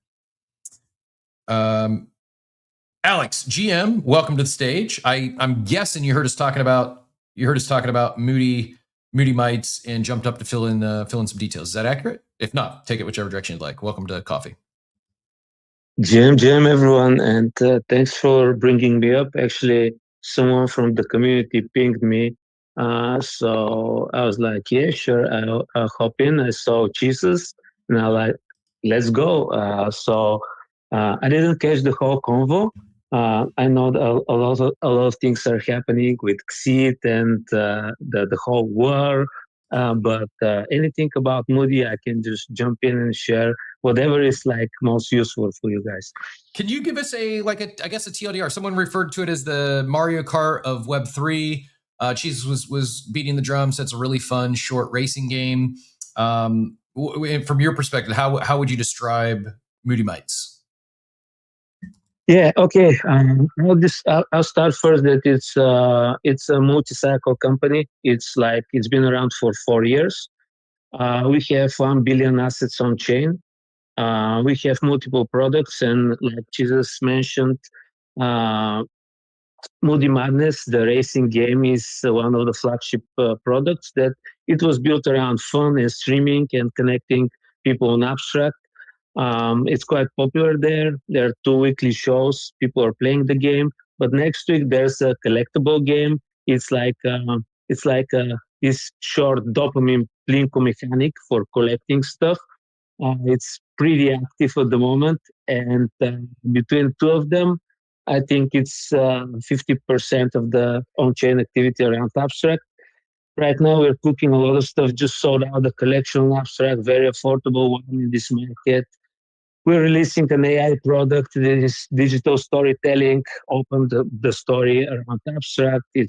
Alex, GM, welcome to the stage. I'm guessing you heard us talking about Moody Mites and jumped up to fill in some details. Is that accurate? If not, take it whichever direction you'd like. Welcome to coffee. GM, everyone, and thanks for bringing me up. Actually, someone from the community pinged me, so I was like, yeah, sure, I'll hop in. I saw Jesus, and I like, let's go. I didn't catch the whole convo. I know that a lot of things are happening with Xeed and the whole war. But anything about Moody, I can just jump in and share whatever is like most useful for you guys. Can you give us a TLDR? Someone referred to it as the Mario Kart of Web3. Jesus was beating the drums. That's a really fun short racing game. From your perspective, how would you describe Moody Mites? Yeah, okay. I'll start first that it's a multi-cycle company. It's been around for 4 years. We have 1 billion assets on chain. We have multiple products, and like Jesus mentioned, Moody Madness, the racing game, is one of the flagship products that it was built around fun and streaming and connecting people on Abstract. It's quite popular there. There are 2 weekly shows. People are playing the game. But next week there's a collectible game. It's like this short dopamine plinko mechanic for collecting stuff. It's pretty active at the moment, and between 2 of them, I think it's 50% of the on-chain activity around Abstract. Right now, we're cooking a lot of stuff. Just sold out the collection on Abstract, very affordable one in this market. We're releasing an AI product that is digital storytelling, open the story around Abstract. I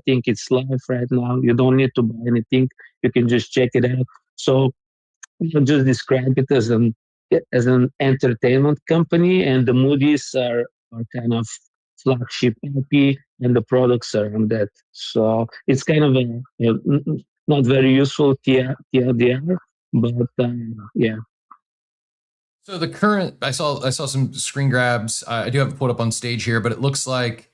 think it's live right now. You don't need to buy anything. You can just check it out. So I'll just describe it as an entertainment company, and the Moody's are kind of flagship IP, and the products are on that. So it's kind of not very useful TLDR, but yeah. So the current, I saw some screen grabs. I do have it pulled up on stage here, but it looks like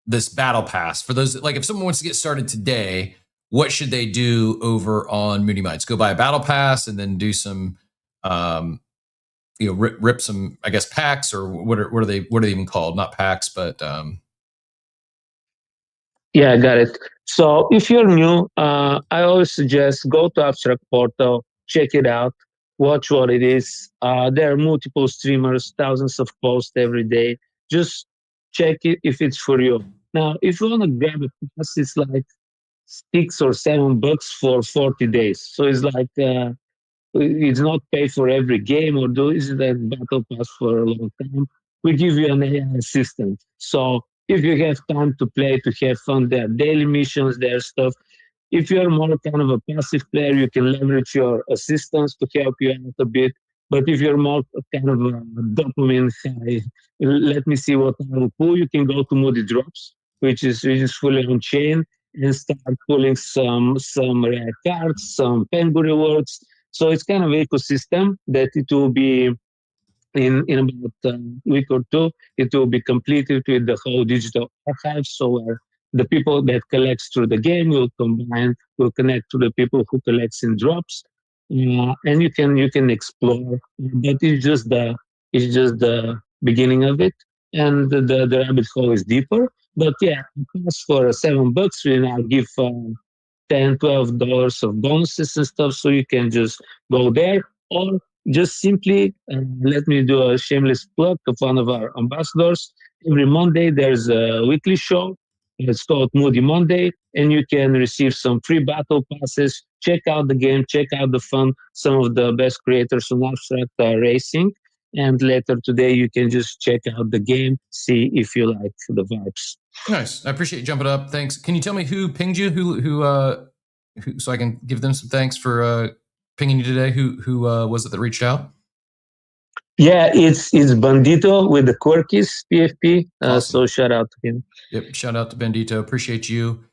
this battle pass for those, like if someone wants to get started today, what should they do over on Moody Mites? Go buy a battle pass and then do some, rip some, I guess, packs, or what are they even called? Not packs, but yeah, I got it. So if you're new, I always suggest go to Abstract Portal, check it out, watch what it is. There are multiple streamers, thousands of posts every day. Just check it if it's for you. Now, if you want to grab a pass, it's like $6 or $7 for 40 days. So it's like it's not pay for every game or do is that battle pass for a long time. We give you an AI assistant. So if you have time to play, to have fun, there are daily missions, there are stuff. If you're more kind of a passive player, you can leverage your assistants to help you out a bit. But if you're more kind of a dopamine high, let me see what I will pull. You can go to Moody Drops, which is fully on chain, and start pulling some rare cards, some Pengu rewards. So it's kind of ecosystem that it will be in about a week or 2. It will be completed with the whole digital archive. So where the people that collects through the game will connect to the people who collects in drops, and you can explore. But it's just the beginning of it, and the rabbit hole is deeper. But yeah, of course, for $7, we now give 10, $12 of bonuses and stuff, so you can just go there, or just simply let me do a shameless plug of one of our ambassadors. Every Monday there's a weekly show. It's called Moody Monday, and you can receive some free battle passes. Check out the game, check out the fun. Some of the best creators on abstract are racing, and later today you can just check out the game, see if you like the vibes. Nice. I appreciate you jumping up. Thanks. Can you tell me who pinged you? Who so I can give them some thanks for pinging you today? Who was it that reached out? Yeah, it's Bandito with the Quirkies PFP. Awesome. So shout out to him. Yep. Shout out to Bandito. Appreciate you.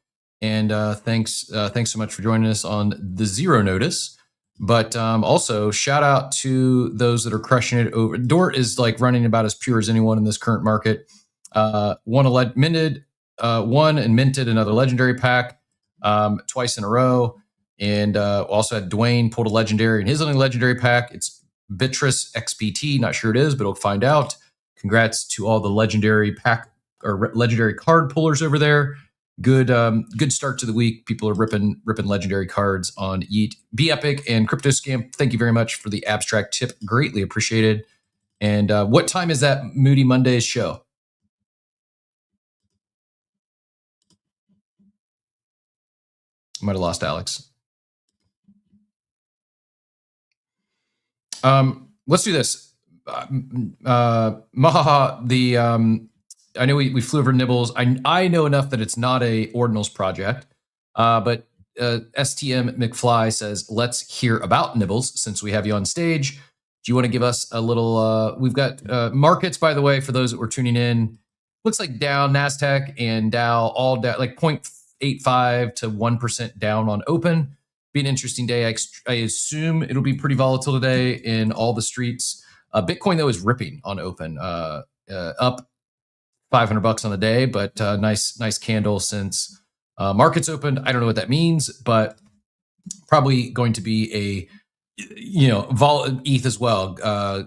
And thanks so much for joining us on the Zero Notice. But also shout out to those that are crushing it over. Dort is like running about as pure as anyone in this current market. Won and minted another legendary pack twice in a row. And also had Dwayne pulled a legendary in his only legendary pack. It's Bitrus XPT. Not sure it is, but we'll find out. Congrats to all the legendary pack or legendary card pullers over there. Good start to the week. People are ripping legendary cards on Yeet. Be Epic and Crypto Scam. Thank you very much for the abstract tip. Greatly appreciated. And what time is that Moody Mondays show? Might have lost Alex. Let's do this. Mahaha, I know we flew over Nibbles. I know enough that it's not a Ordinals project, but STM McFly says, let's hear about Nibbles since we have you on stage. Do you want to give us a little, we've got markets, by the way, for those that were tuning in. Looks like Dow, NASDAQ, and Dow all down, like 0.85 to 1% down on open. Be an interesting day. I assume it'll be pretty volatile today in all the streets. Bitcoin, though, is ripping on open, up $500 on the day, but nice candle since markets opened. I don't know what that means, but probably going to be ETH as well.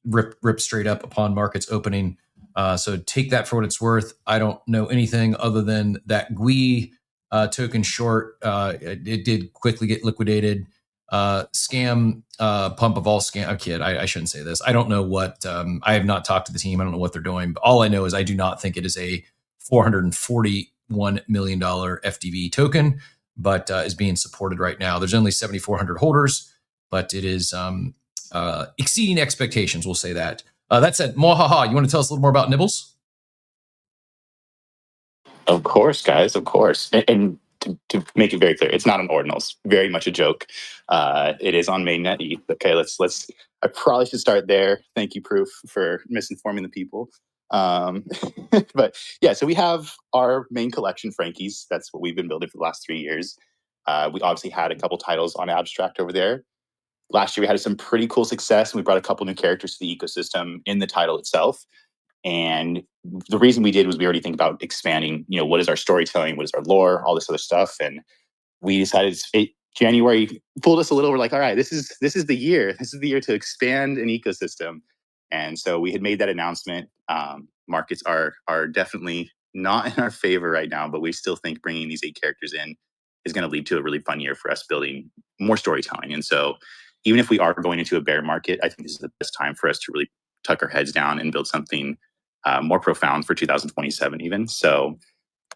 Rip straight up upon markets opening. So take that for what it's worth. I don't know anything other than that GUI token short. It did quickly get liquidated. Scam pump of all scam. I'm kidding. I shouldn't say this. I don't know what. I have not talked to the team. I don't know what they're doing. But all I know is I do not think it is a $441 million FDV token, but is being supported right now. There's only 7,400 holders, but it is exceeding expectations. We'll say that. That said, Mohaha, you want to tell us a little more about Nibbles? Of course, guys, of course. And to make it very clear, it's not an Ordinals. Very much a joke. It is on mainnet ETH. Okay, let's. I probably should start there. Thank you, Proof, for misinforming the people. But yeah, so we have our main collection, Frankie's. That's what we've been building for the last 3 years. We obviously had a couple titles on Abstract over there. Last year, we had some pretty cool success, and we brought a couple new characters to the ecosystem in the title itself. And the reason we did was we already think about expanding, what is our storytelling, what is our lore, all this other stuff. And we decided January pulled us a little. We're like, all right, this is the year. This is the year to expand an ecosystem. And so we had made that announcement. Markets are definitely not in our favor right now, but we still think bringing these 8 characters in is going to lead to a really fun year for us building more storytelling. And so even if we are going into a bear market, I think this is the best time for us to really tuck our heads down and build something more profound for 2027 even. So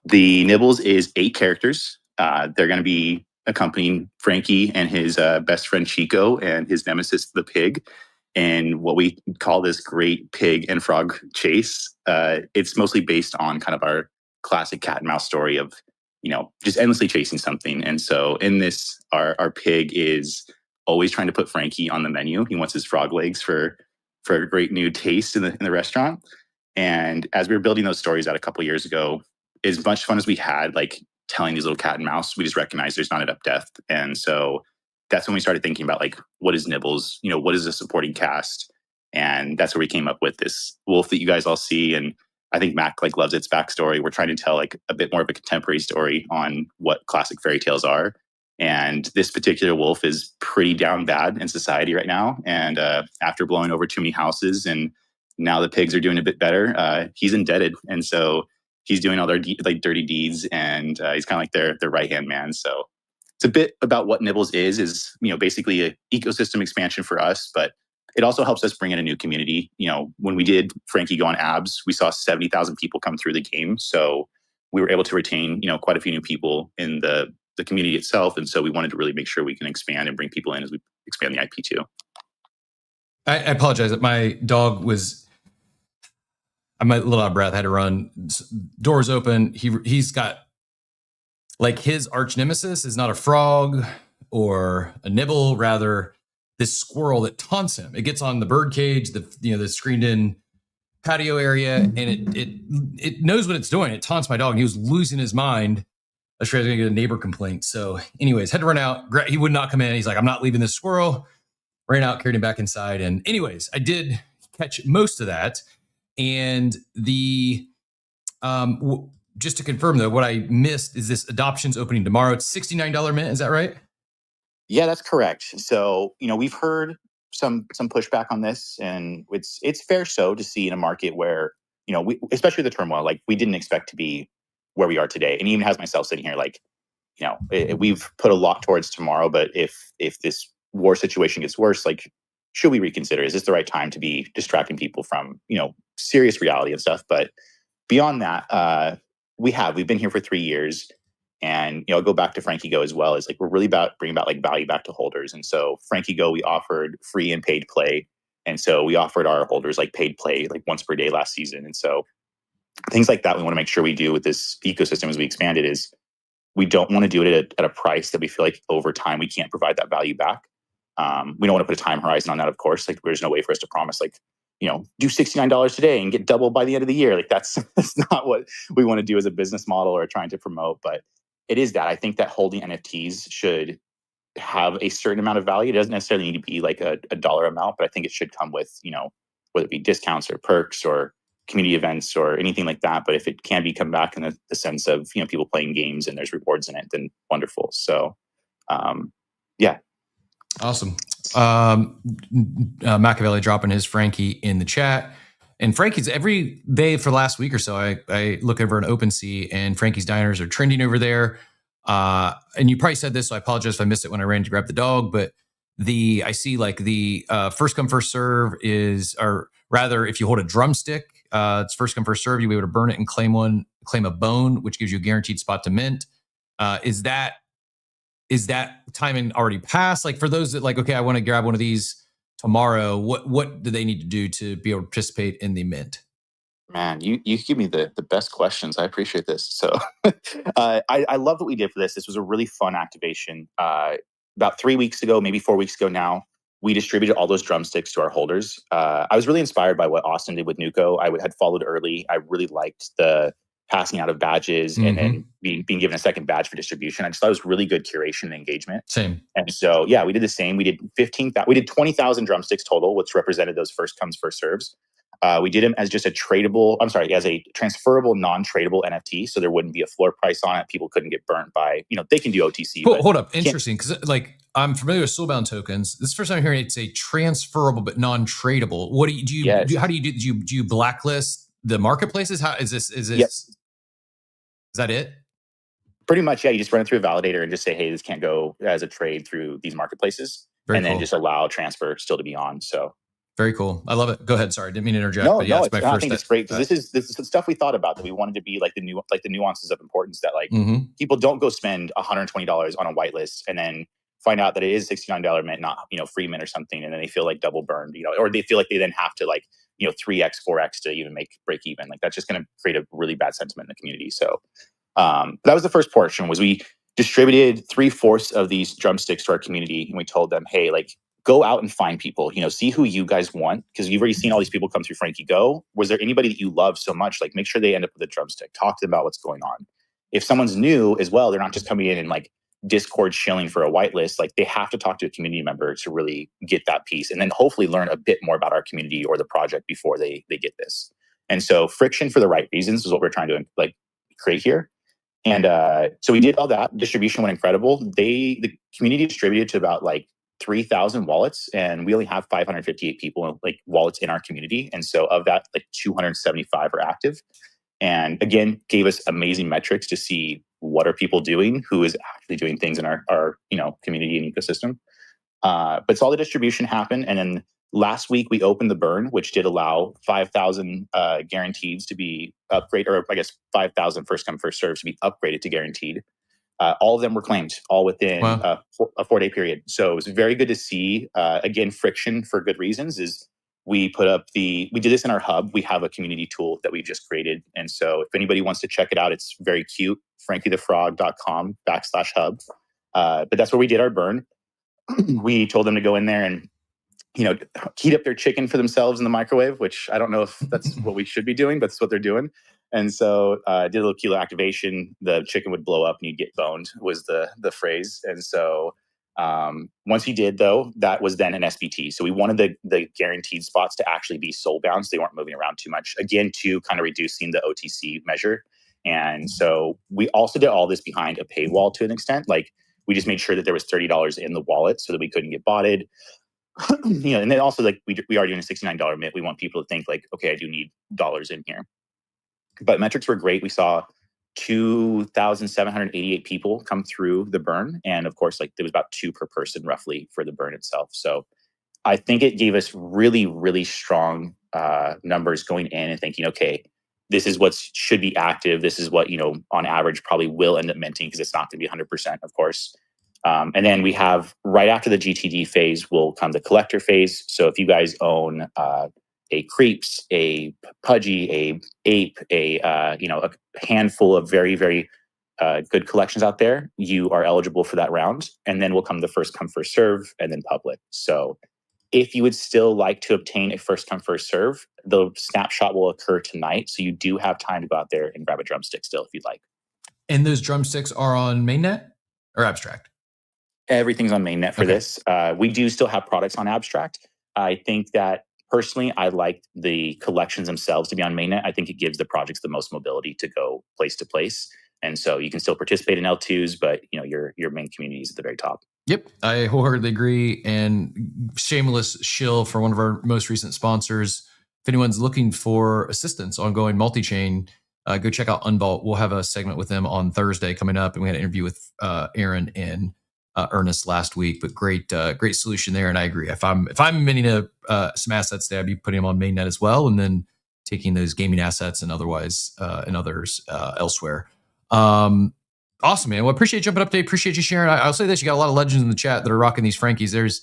the Nibbles is 8 characters. They're going to be accompanying Frankie and his best friend Chico and his nemesis, the pig, and what we call this great pig and frog chase. It's mostly based on kind of our classic cat and mouse story of, just endlessly chasing something. And so in this, our pig is always trying to put Frankie on the menu. He wants his frog legs for a great new taste in the restaurant. And as we were building those stories out a couple years ago, as much fun as we had, like telling these little cat and mouse, we just recognized there's not enough depth. And so that's when we started thinking about what is Nibbles? What is a supporting cast? And that's where we came up with this wolf that you guys all see. And I think Mac loves its backstory. We're trying to tell a bit more of a contemporary story on what classic fairy tales are. And this particular wolf is pretty down bad in society right now. And after blowing over too many houses and now the pigs are doing a bit better. He's indebted, and so he's doing all their dirty deeds, and he's kind of like their right hand man. So it's a bit about what Nibbles is basically an ecosystem expansion for us, but it also helps us bring in a new community. When we did Frankie Go on Abs, we saw 70,000 people come through the game, so we were able to retain quite a few new people in the community itself, and so we wanted to really make sure we can expand and bring people in as we expand the IP too. I apologize. My dog was. I'm a little out of breath. I had to run. Doors open. He's got like his arch nemesis is not a frog or a nibble, rather this squirrel that taunts him. It gets on the bird cage, the screened in patio area, and it knows what it's doing. It taunts my dog, and he was losing his mind. I was afraid I was going to get a neighbor complaint. So, anyways, had to run out. He would not come in. He's like, I'm not leaving this squirrel. Ran out, carried him back inside. And anyways, I did catch most of that. And just to confirm though, what I missed is this adoption's opening tomorrow. It's $69 mint. Is that right? Yeah, that's correct. So, we've heard some pushback on this, and it's fair so to see in a market where, we, especially the turmoil, like we didn't expect to be where we are today. And even has myself sitting here, like, we've put a lot towards tomorrow, but if this war situation gets worse, like, should we reconsider? Is this the right time to be distracting people from, serious reality and stuff? But beyond that, we've been here for 3 years, and I'll go back to Frankie Go as well. Is like we're really about bringing about like value back to holders. And so Frankie Go, we offered free and paid play, and so we offered our holders like paid play like once per day last season. And so things like that we want to make sure we do with this ecosystem as we expand it is we don't want to do it at a price that we feel like over time we can't provide that value back. We don't want to put a time horizon on that, of course. Like there's no way for us to promise like, do $69 today and get double by the end of the year. Like that's not what we want to do as a business model or trying to promote. But it is that I think that holding NFTs should have a certain amount of value. It doesn't necessarily need to be like a dollar amount, but I think it should come with, whether it be discounts or perks or community events or anything like that. But if it can be come back in the sense of, people playing games and there's rewards in it, then wonderful. So, yeah. Awesome. Machiavelli dropping his Frankie in the chat. And Frankie's every day for the last week or so, I look over an OpenSea and Frankie's Diners are trending over there. And you probably said this, so I apologize if I missed it when I ran to grab the dog, but I see like the first come, first serve or rather if you hold a drumstick, it's first come, first serve, you'll be able to burn it and claim a bone, which gives you a guaranteed spot to mint. Is that timing already passed? Like for those that like, okay, I want to grab one of these tomorrow, what do they need to do to be able to participate in the mint? Man, you give me the best questions. I appreciate this. So I love what we did for this. This was a really fun activation. About 3 weeks ago, maybe 4 weeks ago now, we distributed all those drumsticks to our holders. I was really inspired by what Austin did with Nuko. I had followed early. I really liked the passing out of badges and then being given a second badge for distribution. I just thought it was really good curation and engagement. Same. And so, yeah, we did the same. We did 20,000 drumsticks total, which represented those first comes, first serves. We did them as just as a transferable, non-tradable NFT. So there wouldn't be a floor price on it. People couldn't get burnt by, they can do OTC. Cool, hold up. Interesting. Because like I'm familiar with soulbound tokens. This is the first time I'm hearing it's a transferable, but non-tradable. What do you Yes. how do you do? Do you blacklist the marketplaces? How is this? Yes. Is that it? Pretty much, yeah. You just run it through a validator and just say, hey, this can't go as a trade through these marketplaces. Very and then cool. just allow transfer still to be on. So very cool. I love it. Go ahead. Sorry, didn't mean to interject. No, but yeah, it's my I first. think it's great because this is stuff we thought about that we wanted to be like the nuances of importance that like people don't go spend $120 on a whitelist and then find out that it is $69 mint, not free mint or something, and then they feel like double burned, or they feel like they then have to like 3x, 4x to even break even. Like that's just going to create a really bad sentiment in the community. So that was the first portion. Was we distributed 3/4 of these drumsticks to our community, and we told them, hey, like go out and find people, see who you guys want, because you've already seen all these people come through Frankie Go. Was there anybody that you love so much? Like make sure they end up with a drumstick. Talk to them about what's going on. If someone's new as well, they're not just coming in and like Discord shilling for a whitelist. Like they have to talk to a community member to really get that piece, and then hopefully learn a bit more about our community or the project before they get this. And so friction for the right reasons is what we're trying to like create here. And so we did all that. Distribution went incredible. The community distributed to about like 3,000 wallets, and we only have 558 people like wallets in our community. And so of that, like 275 are active. And again, gave us amazing metrics to see what are people doing, who is actually doing things in our community and ecosystem. But saw the distribution happen. And then last week we opened the burn, which did allow 5,000 guaranteeds to be upgraded, or I guess 5,000 first come, first serve to be upgraded to guaranteed. All of them were claimed, all within a 4-day period. So it was very good to see. Again, friction for good reasons is we did this in our hub. We have a community tool that we just created. And so if anybody wants to check it out, it's very cute, franklythefrog.com/hub. But that's where we did our burn. We told them to go in there and heat up their chicken for themselves in the microwave, which I don't know if that's what we should be doing, but that's what they're doing. And so did a little kilo activation. The chicken would blow up and you'd get boned was the phrase. And so once he did, though, that was then an SBT. So we wanted the guaranteed spots to actually be soul bound, so they weren't moving around too much. Again, to kind of reducing the OTC measure. And so we also did all this behind a paywall to an extent. Like we just made sure that there was $30 in the wallet so that we couldn't get botted. And then also like we are doing a $69 mint. We want people to think like, okay, I do need dollars in here. But metrics were great. We saw 2,788 people come through the burn. And of course, like there was about 2 per person roughly for the burn itself. So I think it gave us really, really strong numbers going in and thinking, okay, this is what should be active. This is what, on average probably will end up minting because it's not going to be 100%, of course. And then we have right after the GTD phase will come the collector phase. So if you guys own a Creeps, a Pudgy, a Ape, a handful of very, very good collections out there, you are eligible for that round. And then will come the first come, first serve, and then public. So if you would still like to obtain a first come, first serve, the snapshot will occur tonight. So you do have time to go out there and grab a drumstick still if you'd like. And those drumsticks are on mainnet or abstract? Everything's on mainnet for this. We do still have products on abstract. I think that personally, I like the collections themselves to be on mainnet. I think it gives the projects the most mobility to go place to place. And so you can still participate in L2s, but your main community is at the very top. Yep, I wholeheartedly agree. And shameless shill for one of our most recent sponsors. If anyone's looking for assistance on going multi-chain, go check out Unvault. We'll have a segment with them on Thursday coming up, and we had an interview with Aaron and Ernest last week. But great solution there. And I agree. If I'm minting some assets today, I'd be putting them on mainnet as well, and then taking those gaming assets and otherwise and others elsewhere. Awesome, man. Well, appreciate you jumping up today. Appreciate you sharing. I'll say this: you got a lot of legends in the chat that are rocking these Frankies. There's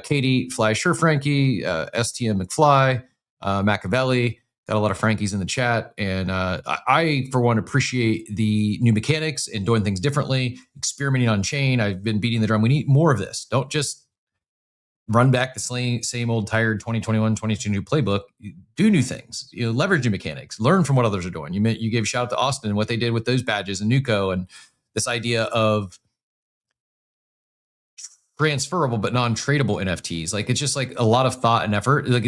Katie Fly Sure Frankie, STM McFly, Machiavelli. Got a lot of Frankies in the chat. And I, for one, appreciate the new mechanics and doing things differently, experimenting on chain. I've been beating the drum. We need more of this. Don't just run back the same old tired 2021, 2022 playbook. Do new things. Leverage new mechanics. Learn from what others are doing. You gave a shout out to Austin and what they did with those badges and Nuco and this idea of transferable but non-tradable NFTs. Like it's just like a lot of thought and effort. Like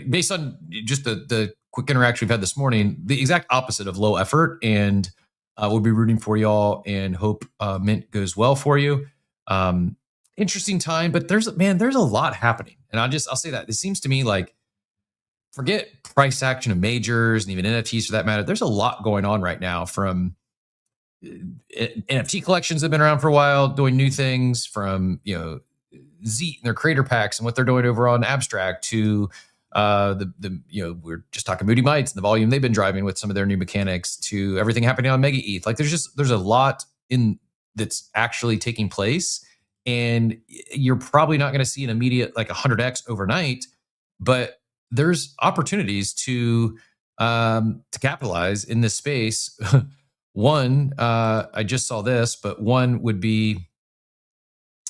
based on just the quick interaction we've had this morning, the exact opposite of low effort. And we'll be rooting for y'all and hope Mint goes well for you. Interesting time, but there's a lot happening. And I'll say that. It seems to me like, forget price action of majors and even NFTs for that matter. There's a lot going on right now, from NFT collections that have been around for a while, doing new things, from Zeet and their creator packs and what they're doing over on Abstract, to we're just talking Moody Mites and the volume they've been driving with some of their new mechanics, to everything happening on Mega ETH. Like there's a lot that's actually taking place, and you're probably not going to see an immediate like 100x overnight, but there's opportunities to capitalize in this space. One, I just saw this, but one would be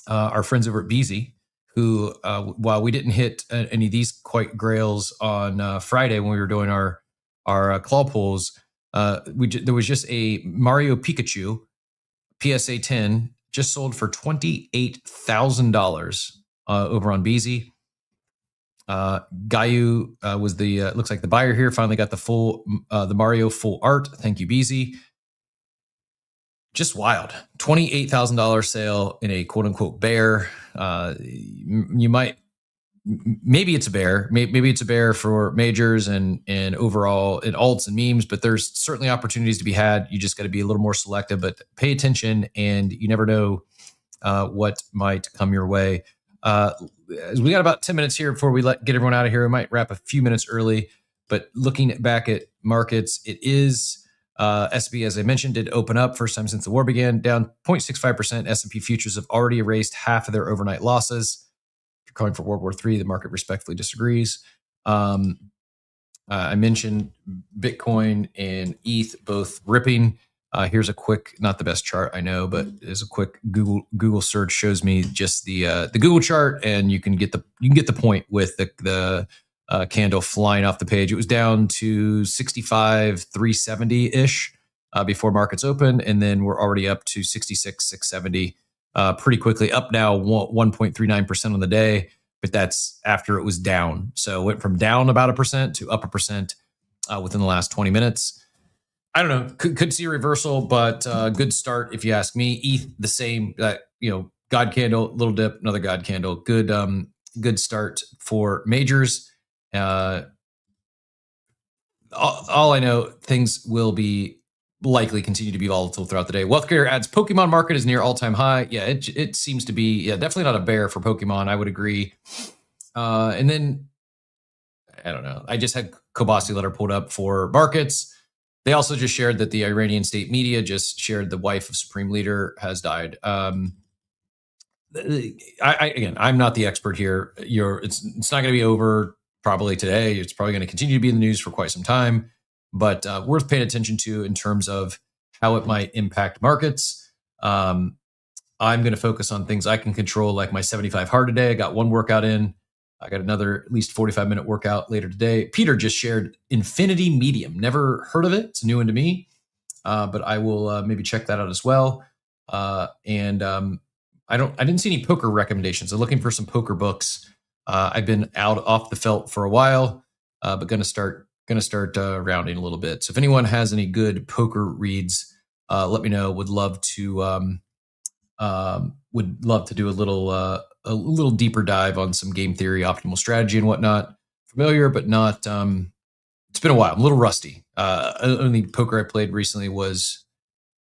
our friends over at Beezy, who, while we didn't hit any of these quite grails on Friday when we were doing our claw pulls, there was just a Mario Pikachu PSA 10 just sold for $28,000 over on Beezy. Gayu was the looks like the buyer here. Finally got the Mario full art. Thank you, Beezy. just wild. $28,000 sale in a quote unquote bear. You might, maybe it's a bear. Maybe it's a bear for majors and overall in alts and memes, but there's certainly opportunities to be had. You just got to be a little more selective, but pay attention, and you never know what might come your way. We got about 10 minutes here before we get everyone out of here. We might wrap a few minutes early, but looking back at markets, it is S&P, as I mentioned, did open up first time since the war began, down 0.65%. S&P futures have already erased half of their overnight losses. If you're calling for World War III, the market respectfully disagrees. I mentioned Bitcoin and ETH both ripping. Here's a quick, not the best chart I know, but is a quick Google search shows me just the Google chart, and you can get the point with the candle flying off the page. It was down to 65,370 ish before markets open, and then we're already up to 66,670 pretty quickly. Up now 1.39% on the day, but that's after it was down. So it went from down about 1% to up 1% within the last 20 minutes. I don't know. Could see a reversal, but good start if you ask me. ETH the same. God candle, little dip, another God candle. Good start for majors. All I know, things will be likely continue to be volatile throughout the day. Wealth Creator adds Pokemon market is near all-time high. Yeah, it seems to be. Yeah, definitely not a bear for Pokemon. I would agree. And then I don't know. I just had Kobasi letter pulled up for markets. They also just shared that the Iranian state media just shared the wife of Supreme Leader has died. Again, I'm not the expert here. It's not going to be over probably today. It's probably going to continue to be in the news for quite some time, but worth paying attention to in terms of how it might impact markets. I'm going to focus on things I can control, like my 75 hard today. I got one workout in. I got another at least 45-minute workout later today. Peter just shared Infinity Medium. Never heard of it. It's a new one to me, but I will maybe check that out as well. I didn't see any poker recommendations. I'm looking for some poker books. I've been out off the felt for a while, but gonna start rounding a little bit. So if anyone has any good poker reads, let me know. Would love to do a little deeper dive on some game theory, optimal strategy, and whatnot. Familiar, but not. It's been a while. I'm a little rusty. Only poker I played recently was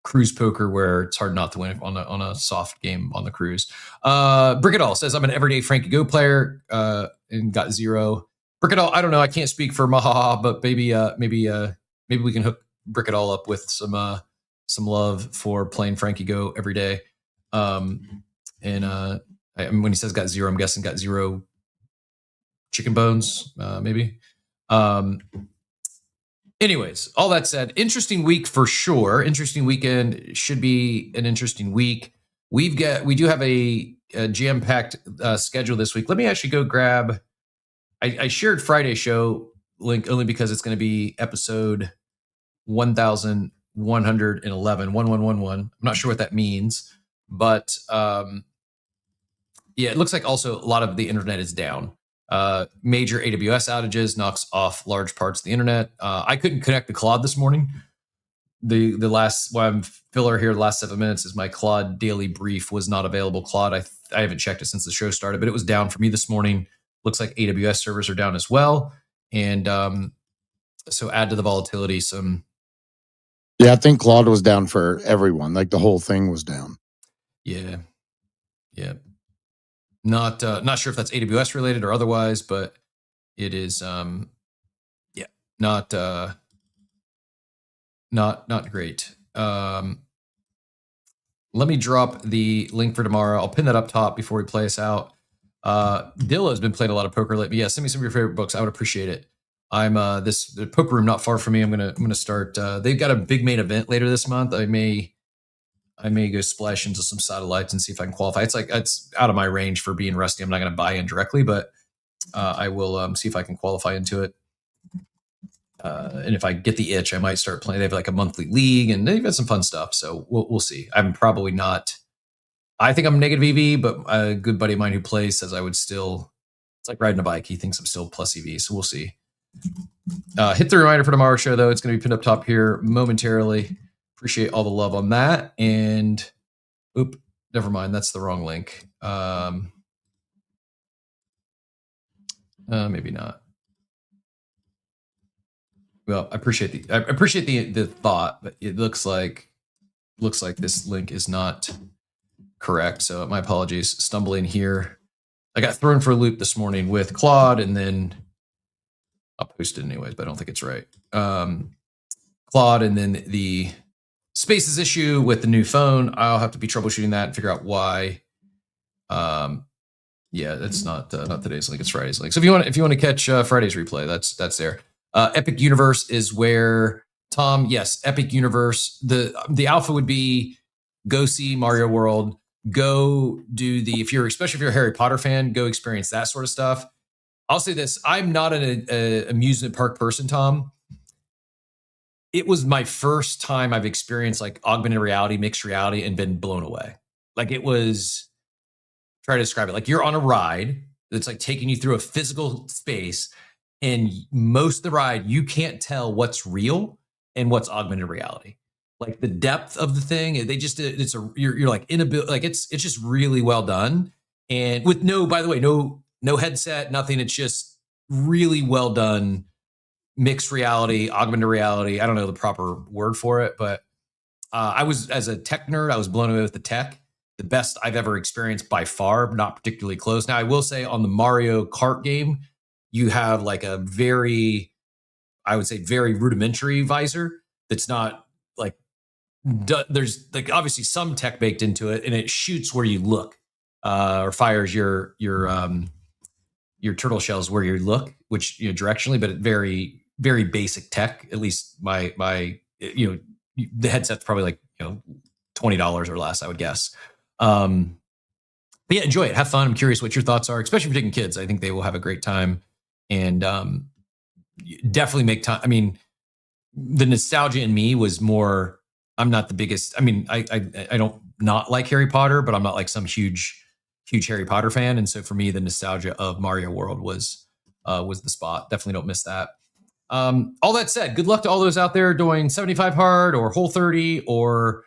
cruise poker, where it's hard not to win on a soft game on the cruise. Bricketall says, I'm an everyday Frankie Go player and got 0. Bricketall, I don't know. I can't speak for Mahaha, but maybe we can hook Bricketall up with some love for playing Frankie Go every day. When he says got 0, I'm guessing got 0 chicken bones, maybe. Anyways, all that said, interesting week for sure. Interesting weekend. Should be an interesting week. We do have a jam-packed schedule this week. Let me actually go grab. I shared Friday's show link only because it's going to be episode 1111, 1111. I'm not sure what that means, but yeah, it looks like also a lot of the internet is down. Major AWS outages knocks off large parts of the internet. I couldn't connect to Claude this morning. The last filler here, the last 7 minutes is my Claude daily brief was not available. Claude, I haven't checked it since the show started, but it was down for me this morning. Looks like AWS servers are down as well. And so add to the volatility some. Yeah, I think Claude was down for everyone. Like the whole thing was down. Yeah. Not sure if that's AWS related or otherwise, but it is not great. Let me drop the link for tomorrow. I'll pin that up top before we play us out. Dilla has been playing a lot of poker lately. Yeah, send me some of your favorite books. I would appreciate it. I'm the poker room not far from me. I'm gonna start. They've got a big main event later this month. I may go splash into some satellites and see if I can qualify. It's out of my range for being rusty. I'm not going to buy in directly, but I will see if I can qualify into it. And if I get the itch, I might start playing. They have like a monthly league, and they've got some fun stuff. So we'll see. I'm probably not. I think I'm negative EV, but a good buddy of mine who plays says I would still. It's like riding a bike. He thinks I'm still plus EV. So we'll see. Hit the reminder for tomorrow's show, though. It's going to be pinned up top here momentarily. appreciate all the love on that. And never mind. That's the wrong link. Maybe not. Well, I appreciate the thought, but it looks like this link is not correct. So my apologies. Stumbling here. I got thrown for a loop this morning with Claude, and then I'll post it anyways, but I don't think it's right. Claude, and then the Spaces issue with the new phone. I'll have to be troubleshooting that and figure out why. Yeah, that's not today's link. It's Friday's link. So if you want to catch Friday's replay, that's there. Epic Universe is where Tom. Yes, Epic Universe. The alpha would be go see Mario World. Go do especially if you're a Harry Potter fan, go experience that sort of stuff. I'll say this: I'm not an amusement park person, Tom. It was my first time I've experienced like augmented reality, mixed reality, and been blown away. Like it was. Try to describe it like you're on a ride that's like taking you through a physical space, and most of the ride you can't tell what's real and what's augmented reality. Like the depth of the thing, you're like in a like it's just really well done, and with by the way, no headset, nothing. It's just really well done, mixed reality, augmented reality. I don't know the proper word for it, but I was, as a tech nerd, I was blown away with the tech. The best I've ever experienced by far, not particularly close. Now, I will say on the Mario Kart game, you have like a very rudimentary visor that's not like, there's like obviously some tech baked into it, and it shoots where you look or fires your turtle shells where you look, which, directionally, but very, very basic tech. At least my the headset's probably like, $20 or less, I would guess. But yeah, enjoy it. Have fun. I'm curious what your thoughts are, especially if you're taking kids. I think they will have a great time, and definitely make time. I mean, the nostalgia in me was more, I'm not the biggest. I mean, I don't not like Harry Potter, but I'm not like some huge Harry Potter fan. And so for me, the nostalgia of Mario World was the spot. Definitely don't miss that. All that said, good luck to all those out there doing 75 hard or Whole 30 or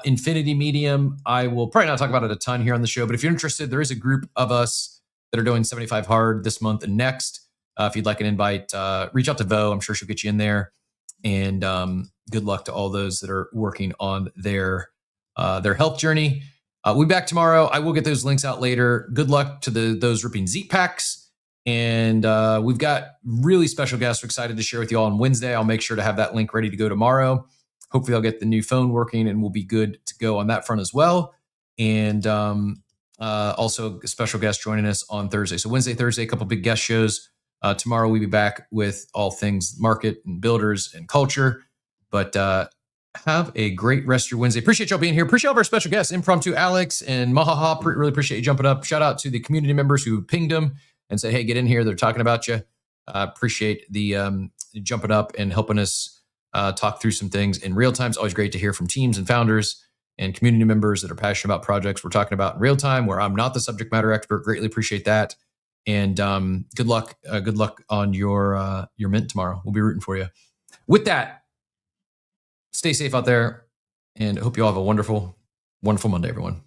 Infinity Medium. I will probably not talk about it a ton here on the show, but if you're interested, there is a group of us that are doing 75 hard this month and next. If you'd like an invite, reach out to Vo. I'm sure she'll get you in there. And good luck to all those that are working on their health journey. We'll be back tomorrow. I will get those links out later. Good luck to those ripping Zeet packs. And we've got really special guests we're excited to share with you all on Wednesday. I'll make sure to have that link ready to go tomorrow. Hopefully I'll get the new phone working and we'll be good to go on that front as well. And also a special guest joining us on Thursday. So Wednesday, Thursday, a couple big guest shows. Tomorrow we'll be back with all things market and builders and culture. But have a great rest of your Wednesday. Appreciate y'all being here. Appreciate all of our special guests, Impromptu Alex and Mahaha. Really appreciate you jumping up. Shout out to the community members who pinged them and said, hey, get in here. They're talking about you. Appreciate the jumping up and helping us talk through some things in real time. It's always great to hear from teams and founders and community members that are passionate about projects we're talking about in real time, where I'm not the subject matter expert. Greatly appreciate that. And good luck on your mint tomorrow. We'll be rooting for you. With that, stay safe out there, and I hope you all have a wonderful, wonderful Monday, everyone.